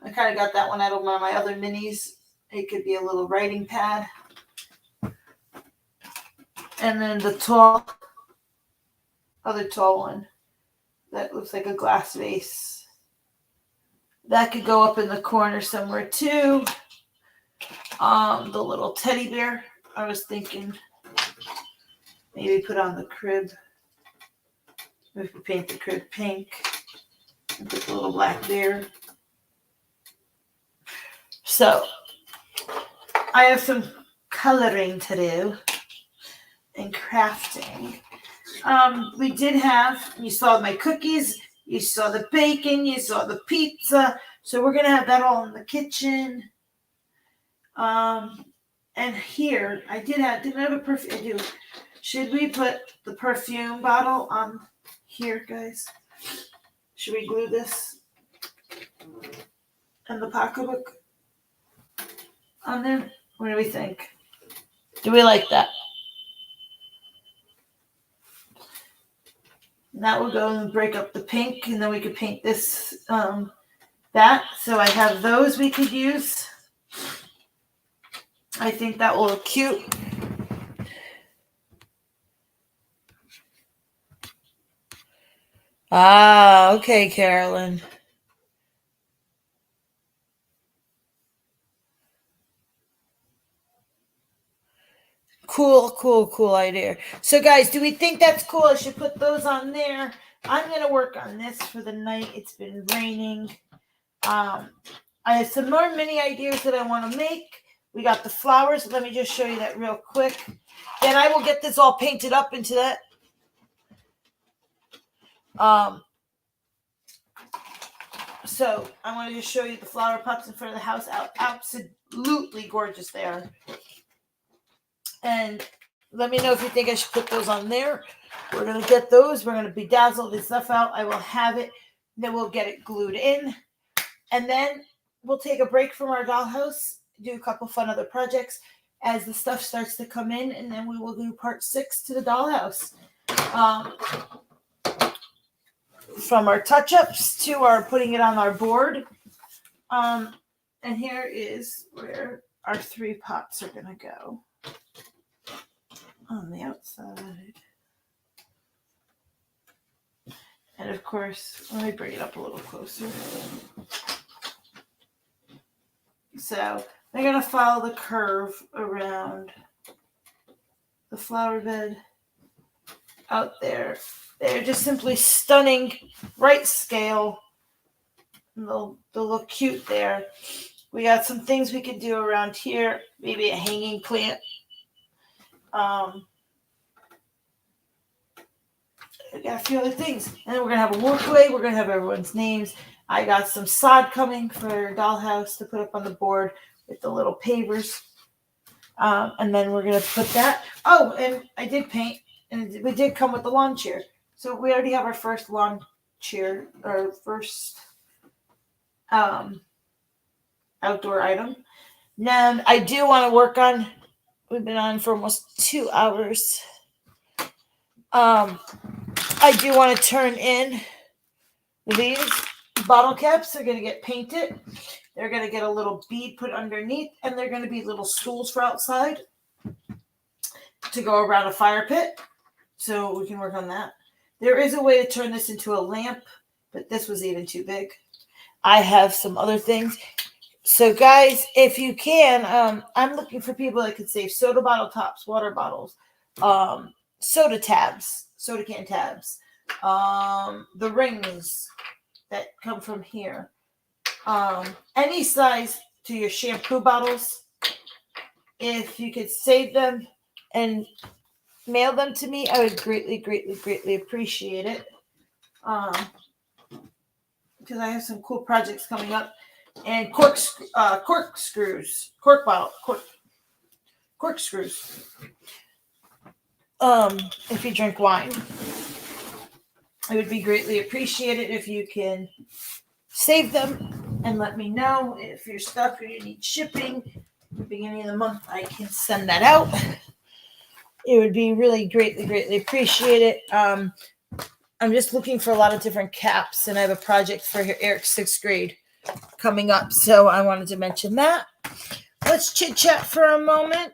I kind of got that one out of one of my other minis. It could be a little writing pad. And then the other tall one that looks like a glass vase. That could go up in the corner somewhere too. The little teddy bear, I was thinking maybe put on the crib. We could paint the crib pink and put the little black bear. So I have some coloring to do and crafting. We did have, you saw my cookies, you saw the bacon, you saw the pizza. So we're going to have that all in the kitchen. And here, didn't have a perfume. I do. Should we put the perfume bottle on here, guys? Should we glue this and the pocketbook on there? What do we think? Do we like that? And that will go and break up the pink, and then we could paint this, that. So I have those we could use. I think that will look cute. Ah, okay, Carolyn. Cool idea. So, guys, do we think that's cool? I should put those on there. I'm going to work on this for the night. It's been raining. I have some more mini ideas that I want to make, We got the flowers. Let me just show you that real quick. Then I will get this all painted up into that. So I want to just show you the flower pots in front of the house. Absolutely gorgeous they are. And let me know if you think I should put those on there. We're going to get those. We're going to bedazzle this stuff out. I will have it. Then we'll get it glued in. And then we'll take a break from our dollhouse, do a couple fun other projects as the stuff starts to come in. And then we will do part 6 to the dollhouse. From our touch-ups to our putting it on our board. And here is where our 3 pots are going to go. On the outside. And of course, let me bring it up a little closer. So they're going to follow the curve around the flower bed out there. They're just simply stunning, right scale. They'll look cute there. We got some things we could do around here. Maybe a hanging plant. We got a few other things. And then we're going to have a walkway. We're going to have everyone's names. I got some sod coming for dollhouse to put up on the board with the little pavers. And then we're going to put that. Oh, and I did paint. And we did come with the lawn chair. So we already have our first lawn chair, our first outdoor item. Now, I do want to work on, we've been on for almost 2 hours. I do want to turn in these bottle caps. They're going to get painted. They're going to get a little bead put underneath, and they're going to be little stools for outside to go around a fire pit. So we can work on that. There is a way to turn this into a lamp, but this was even too big. I have some other things. So guys, if you can, I'm looking for people that could save soda bottle tops, water bottles, soda can tabs, the rings that come from here, any size to your shampoo bottles. If you could save them and mail them to me, I would greatly, greatly, greatly appreciate it. Because I have some cool projects coming up. And corkscrews. If you drink wine. I would be greatly appreciated if you can save them and let me know if you're stuck or you need shipping. At the beginning of the month, I can send that out. It would be really greatly, greatly appreciated. I'm just looking for a lot of different caps, and I have a project for Eric's 6th grade coming up, so I wanted to mention that. Let's chit chat for a moment,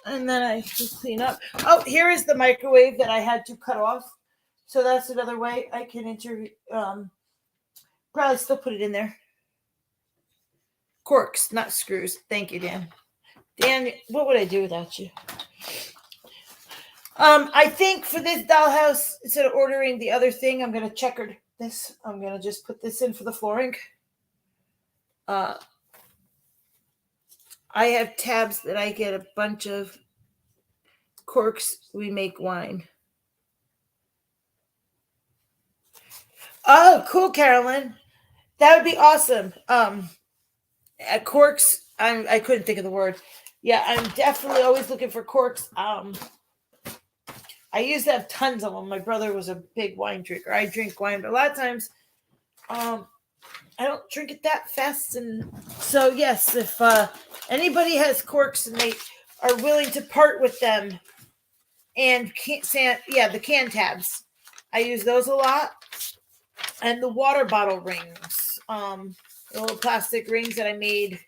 and then I can clean up. Oh, here is the microwave that I had to cut off, so that's another way I can probably still put it in there. Corks, not screws. Thank you, Dan. Dan, what would I do without you? I think for this dollhouse, instead of ordering the other thing, I'm going to checker this. I'm going to just put this in for the flooring. I have tabs that I get a bunch of corks. We make wine. Oh, cool, Carolyn. That would be awesome. Corks, I couldn't think of the word. Yeah, I'm definitely always looking for corks. I used to have tons of them. My brother was a big wine drinker. I drink wine, but a lot of times I don't drink it that fast. And so, yes, if anybody has corks and they are willing to part with them, and the can tabs, I use those a lot. And the water bottle rings, the little plastic rings that I made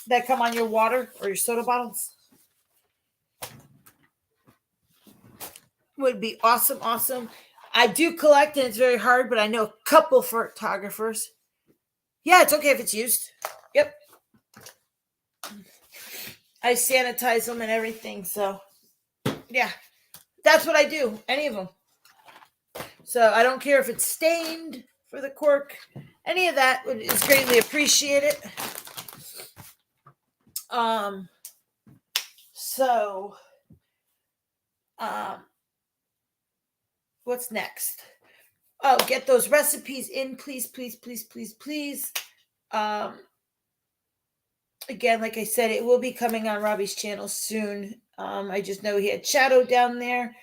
that come on your water or your soda bottles. Would be awesome. I do collect, and it's very hard, but I know a couple photographers. Yeah, it's okay if it's used. Yep. I sanitize them and everything, so yeah, that's what I do. Any of them. So I don't care if it's stained for the cork. Any of that is greatly appreciated. So what's next? Oh, get those recipes in, please, please, please, please, please. Again, like I said, it will be coming on Robbie's channel soon. I just know he had Shadow down there,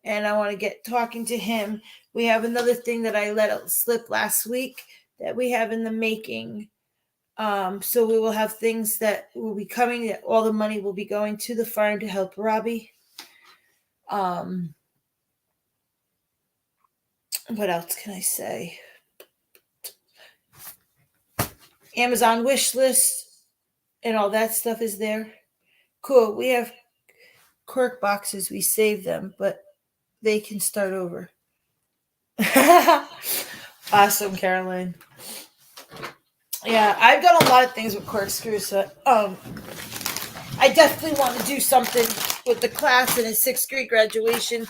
and I want to get talking to him. We have another thing that I let slip last week that we have in the making. So we will have things that will be coming, that all the money will be going to the farm to help Robbie. What else can I say? Amazon wish list and all that stuff is there. Cool. We have cork boxes. We save them, but they can start over. Awesome, Caroline. Yeah, I've done a lot of things with corkscrews. So, I definitely want to do something with the class in a 6th grade graduation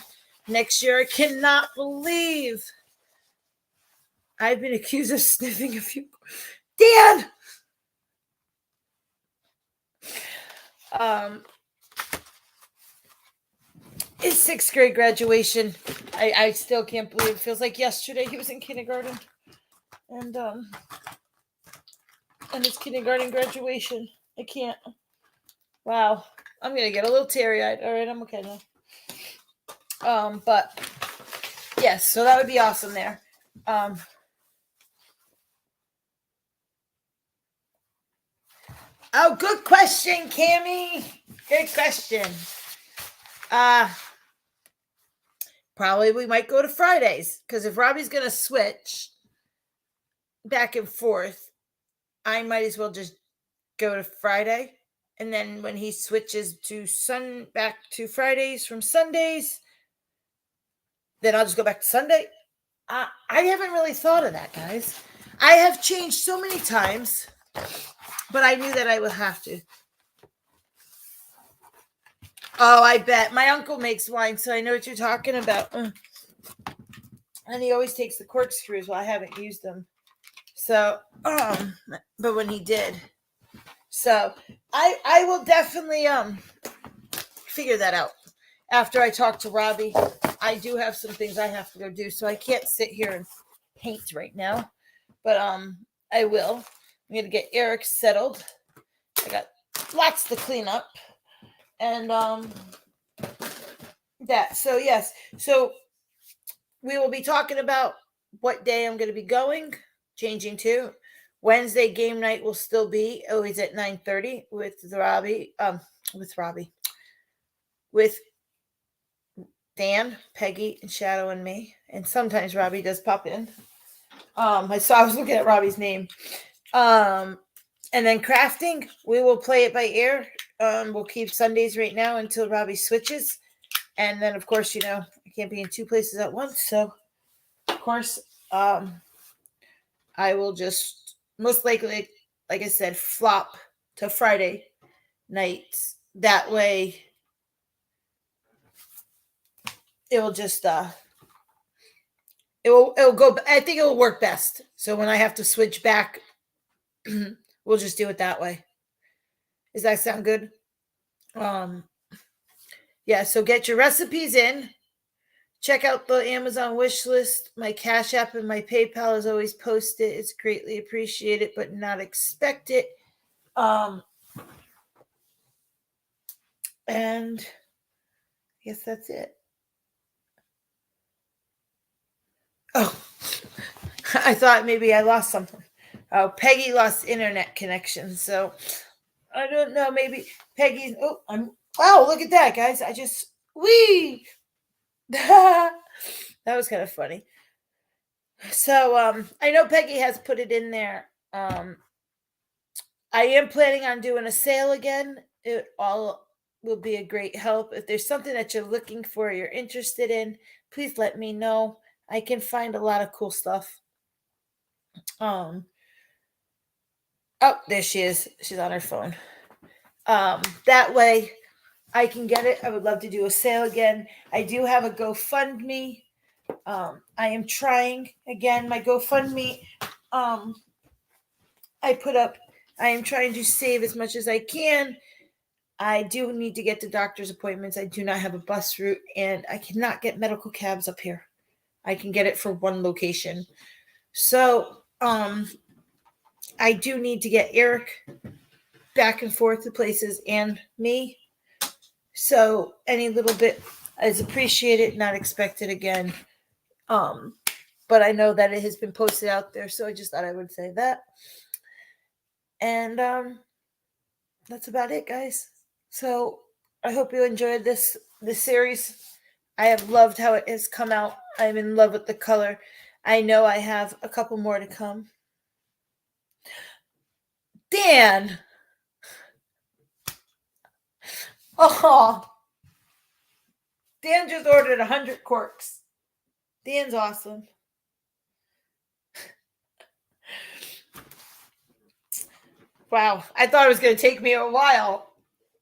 next year. I cannot believe I've been accused of sniffing a few. Dan! It's 6th grade graduation. I still can't believe it. Feels like yesterday he was in kindergarten. And it's kindergarten graduation. I can't. Wow. I'm going to get a little teary-eyed. All right, I'm okay now. But yes, so that would be awesome there. Oh, good question, Cammie. Good question. Probably we might go to Fridays, because if Robbie's going to switch back and forth, I might as well just go to Friday. And then when he switches to back to Fridays from Sundays, then I'll just go back to Sunday. I haven't really thought of that, guys. I have changed so many times, but I knew that I would have to. Oh, I bet. My uncle makes wine, so I know what you're talking about. And he always takes the corkscrews. Well, I haven't used them. So, but when he did. So, I will definitely figure that out after I talk to Robbie. I do have some things I have to go do, so I can't sit here and paint right now. But I will. I'm going to get Eric settled. I got lots to clean up. And that. So, yes. So, we will be talking about what day I'm going to be going, changing to. Wednesday game night will still be always at 9:30 with Robbie. With Dan, Peggy, and Shadow, and me. And sometimes Robbie does pop in. I was looking at Robbie's name. And then crafting, we will play it by ear. We'll keep Sundays right now until Robbie switches. And then, of course, I can't be in 2 places at once. So, of course, I will just most likely, like I said, flop to Friday nights. That way, it will just it will go. I think it will work best. So when I have to switch back, we'll just do it that way. Does that sound good? Yeah. So get your recipes in. Check out the Amazon wish list. My Cash App and my PayPal is always posted. It's greatly appreciated, but not expected. And I guess that's it. Oh, I thought maybe I lost something. Oh, Peggy lost internet connection. So I don't know. Maybe Peggy's. Oh, look at that, guys. That was kind of funny. So I know Peggy has put it in there. I am planning on doing a sale again. It all will be a great help. If there's something that you're looking for, you're interested in, please let me know. I can find a lot of cool stuff. Oh, there she is. She's on her phone. That way I can get it. I would love to do a sale again. I do have a GoFundMe. I am trying again. My GoFundMe. I put up I am trying to save as much as I can. I do need to get to doctor's appointments. I do not have a bus route, and I cannot get medical cabs up here. I can get it for one location. So, I do need to get Eric back and forth to places and me. So any little bit is appreciated, not expected again. But I know that it has been posted out there, so I just thought I would say that. And that's about it, guys. So I hope you enjoyed this series. I have loved how it has come out. I'm in love with the color. I know I have a couple more to come. Dan! Oh! Dan just ordered 100 corks. Dan's awesome. Wow, I thought it was going to take me a while.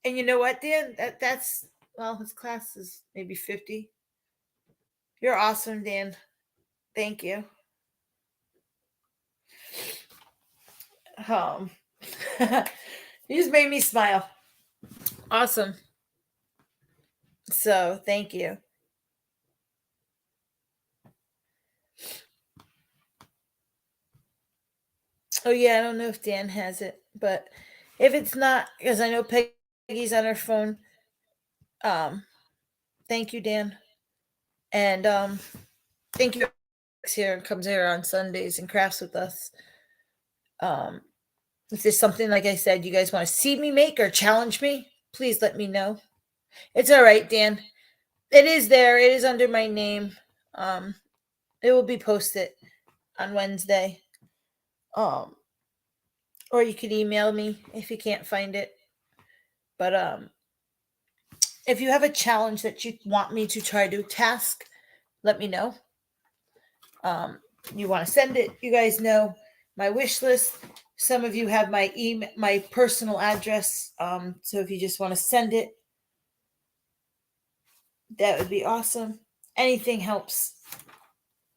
And you know what, Dan? That's, well, his class is maybe 50. You're awesome, Dan. Thank you. You just made me smile. Awesome. So, thank you. Oh, yeah, I don't know if Dan has it, but if it's not, because I know Peggy's on her phone. Thank you, Dan. And thank you here and comes here on Sundays and crafts with us. If there's something, like I said, you guys want to see me make or challenge me, please let me know. It's all right, Dan. It is there. It is under my name. It will be posted on Wednesday. Or you could email me if you can't find it. But if you have a challenge that you want me to try to task, let me know. You want to send it, you guys know my wish list. Some of you have my email, my personal address. So if you just want to send it, that would be awesome. Anything helps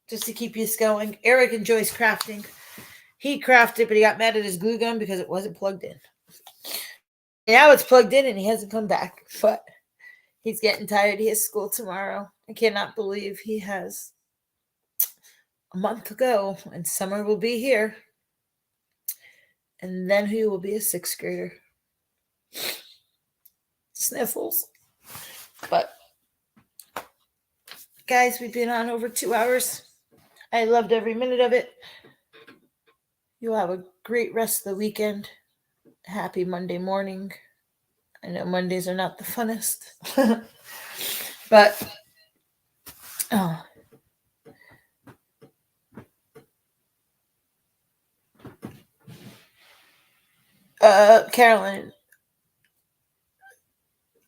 just to keep you going. Eric enjoys crafting. He crafted, but he got mad at his glue gun because it wasn't plugged in. Now it's plugged in and he hasn't come back, but he's getting tired. He has school tomorrow. I cannot believe he has a month to go and summer will be here. And then he will be a 6th grader. Sniffles. But guys, we've been on over 2 hours. I loved every minute of it. You'll have a great rest of the weekend. Happy Monday morning. I know Mondays are not the funnest. But Carolyn,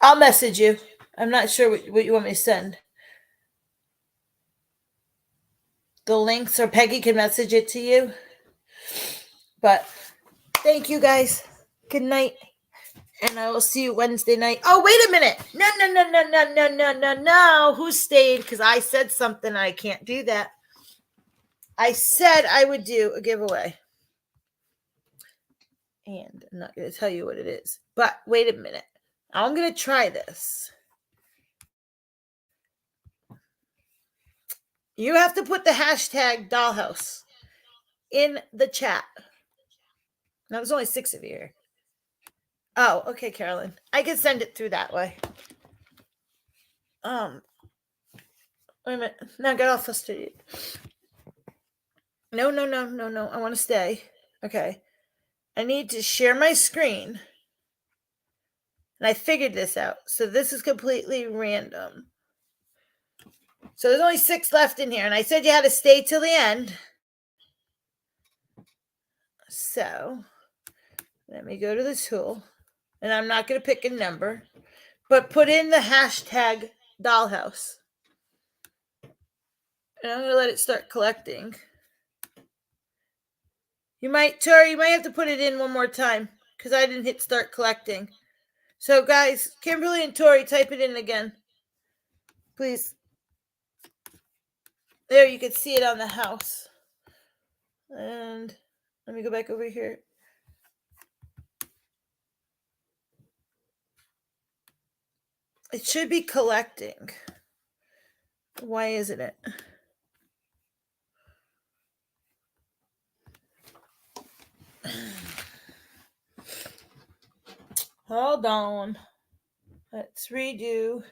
I'll message you. I'm not sure what you want me to send. The links, or Peggy can message it to you. But thank you, guys. Good night. And I will see you Wednesday night. Oh, wait a minute. No. Who stayed? Because I said something. I can't do that. I said I would do a giveaway. And I'm not going to tell you what it is. But wait a minute. I'm going to try this. You have to put the hashtag dollhouse in the chat. Now, there's only 6 of you here. Oh, okay, Carolyn. I can send it through that way. Wait a minute. Now I got all frustrated. No. I want to stay. Okay. I need to share my screen. And I figured this out. So this is completely random. So there's only 6 left in here. And I said you had to stay till the end. So let me go to the tool. And I'm not going to pick a number. But put in the hashtag dollhouse. And I'm going to let it start collecting. Tori, you might have to put it in one more time. Because I didn't hit start collecting. So guys, Kimberly and Tori, type it in again. Please. There, you can see it on the house. And let me go back over here. It should be collecting. Why isn't it? Hold on. Let's redo.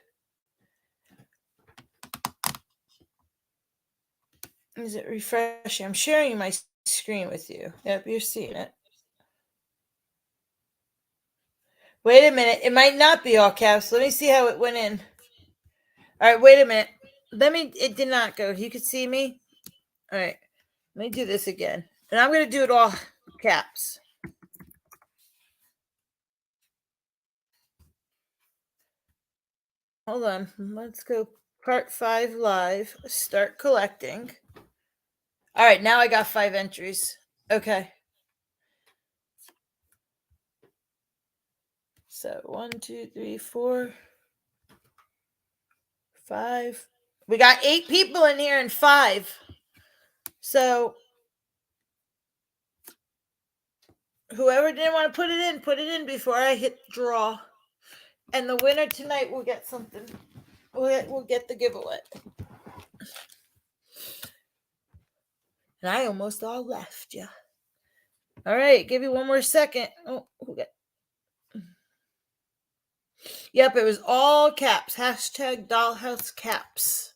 Is it refreshing? I'm sharing my screen with you. Yep, you're seeing it. Wait a minute. It might not be all caps. Let me see how it went in. All right, wait a minute. It did not go. You could see me? All right. Let me do this again. And I'm going to do it all caps. Hold on. Let's go part 5 live. Start collecting. All right, now I got 5 entries. Okay. So 1, 2, 3, 4, 5. We got 8 people in here and 5. So whoever didn't want to put it in before I hit draw. And the winner tonight will get something. We'll get the giveaway. And I almost all left you. All right, give you one more second. Oh, okay. Yep, it was all caps. Hashtag dollhouse caps.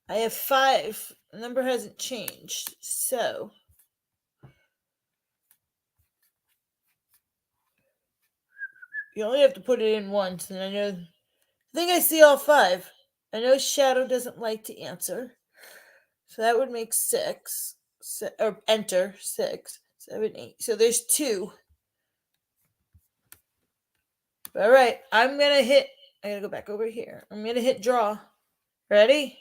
I have 5. The number hasn't changed. So you only have to put it in once. And I think I see all 5. I know Shadow doesn't like to answer. So that would make 6. Or enter 6, 7, 8. So there's 2. All right, I'm going to hit. I got to go back over here. I'm going to hit draw. Ready?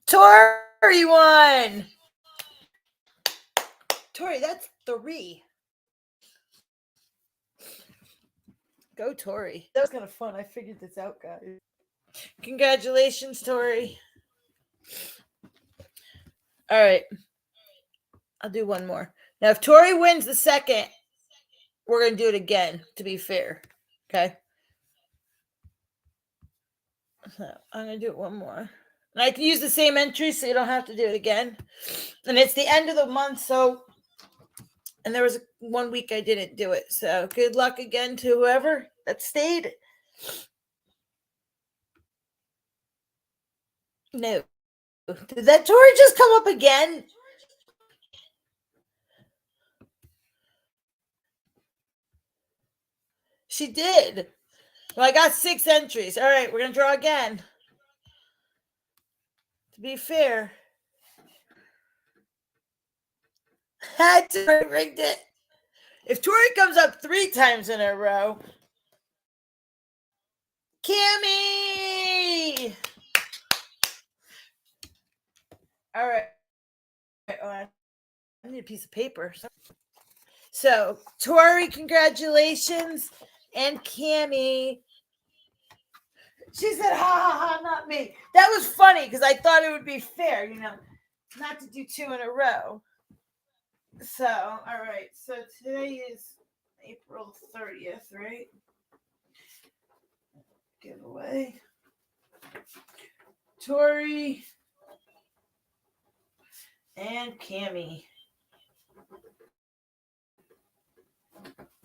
Tori won. Tori, that's 3. Go, Tori. That was kind of fun. I figured this out, guys. Congratulations, Tori. All right. I'll do one more. Now, if Tori wins the second, we're going to do it again, to be fair. Okay? So I'm going to do it one more. And I can use the same entry so you don't have to do it again. And it's the end of the month, so... And there was 1 week I didn't do it. So good luck again to whoever that stayed. No. Did that Tori just come up again? She did. Well, I got 6 entries. All right, we're going to draw again. To be fair. Tori rigged it. If Tori comes up 3 times in a row. Cammy! All right. I need a piece of paper. So, Tori, congratulations. And Cammy. She said, ha, ha, ha, not me. That was funny because I thought it would be fair, not to do 2 in a row. So, all right. So, today is April 30th, right? Giveaway. Tori and Cammy.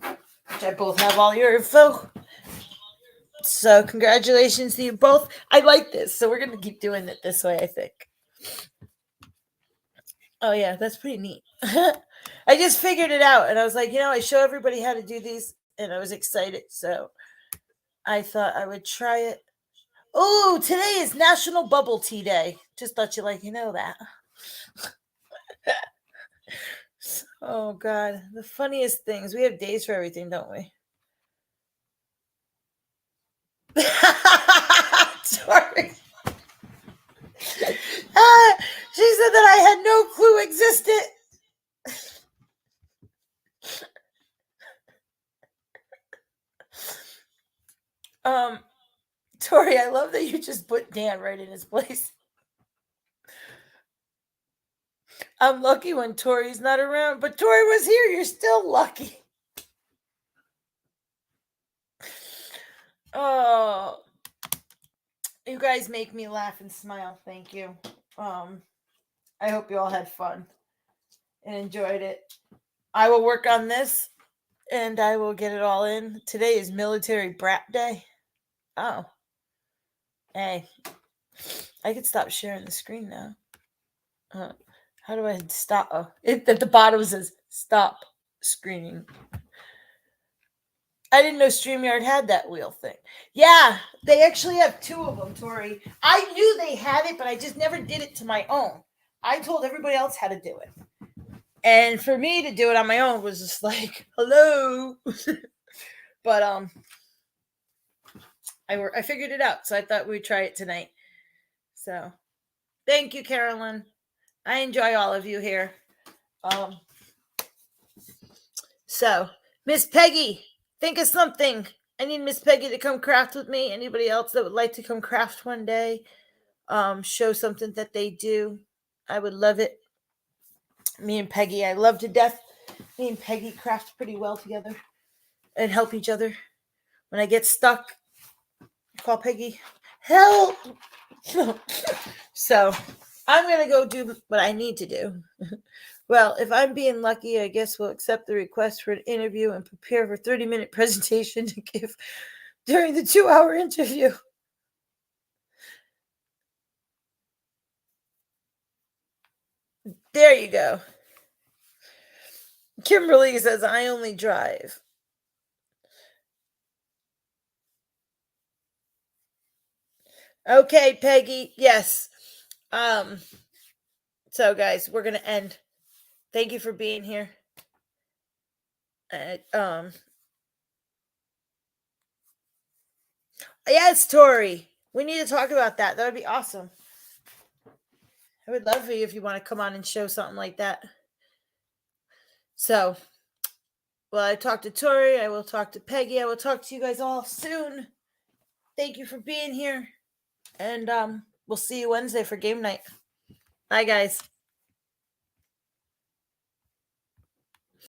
Which I both have all your info. So congratulations to you both. I like this. So we're going to keep doing it this way, I think. Oh, yeah. That's pretty neat. I just figured it out. And I was like, I show everybody how to do these. And I was excited. So I thought I would try it. Oh, today is National Bubble Tea Day. Just thought you'd like that. Oh, God. The funniest things. We have days for everything, don't we? Sorry. She said that I had no clue existed. Tori, I love that you just put Dan right in his place. I'm lucky when Tori's not around, but Tori was here. You're still lucky. Oh, you guys make me laugh and smile. Thank you. I hope you all had fun and enjoyed it. I will work on this and I will get it all in. Today is Military Brat Day. Oh. Hey. I could stop sharing the screen now. How do I stop? Oh, at the bottom says stop screening. I didn't know StreamYard had that wheel thing. Yeah, they actually have 2 of them, Tori. I knew they had it, but I just never did it to my own. I told everybody else how to do it. And for me to do it on my own was just like, hello. But I figured it out, so I thought we'd try it tonight. So, thank you, Carolyn. I enjoy all of you here. So, Miss Peggy, think of something. I need Miss Peggy to come craft with me. Anybody else that would like to come craft one day? Show something that they do. I would love it. Me and Peggy, I love to death. Me and Peggy craft pretty well together and help each other. When I get stuck, I call Peggy, help! So, I'm going to go do what I need to do. Well, if I'm being lucky, I guess we'll accept the request for an interview and prepare for a 30-minute presentation to give during the 2-hour interview. There you go. Kimberly says, I only drive. Okay, Peggy. Yes. So, guys, we're going to end. Thank you for being here. Yes, Tori. We need to talk about that. That would be awesome. I would love for you if you want to come on and show something like that. So, well, I talked to Tori. I will talk to Peggy. I will talk to you guys all soon. Thank you for being here. And we'll see you Wednesday for game night. Bye, guys.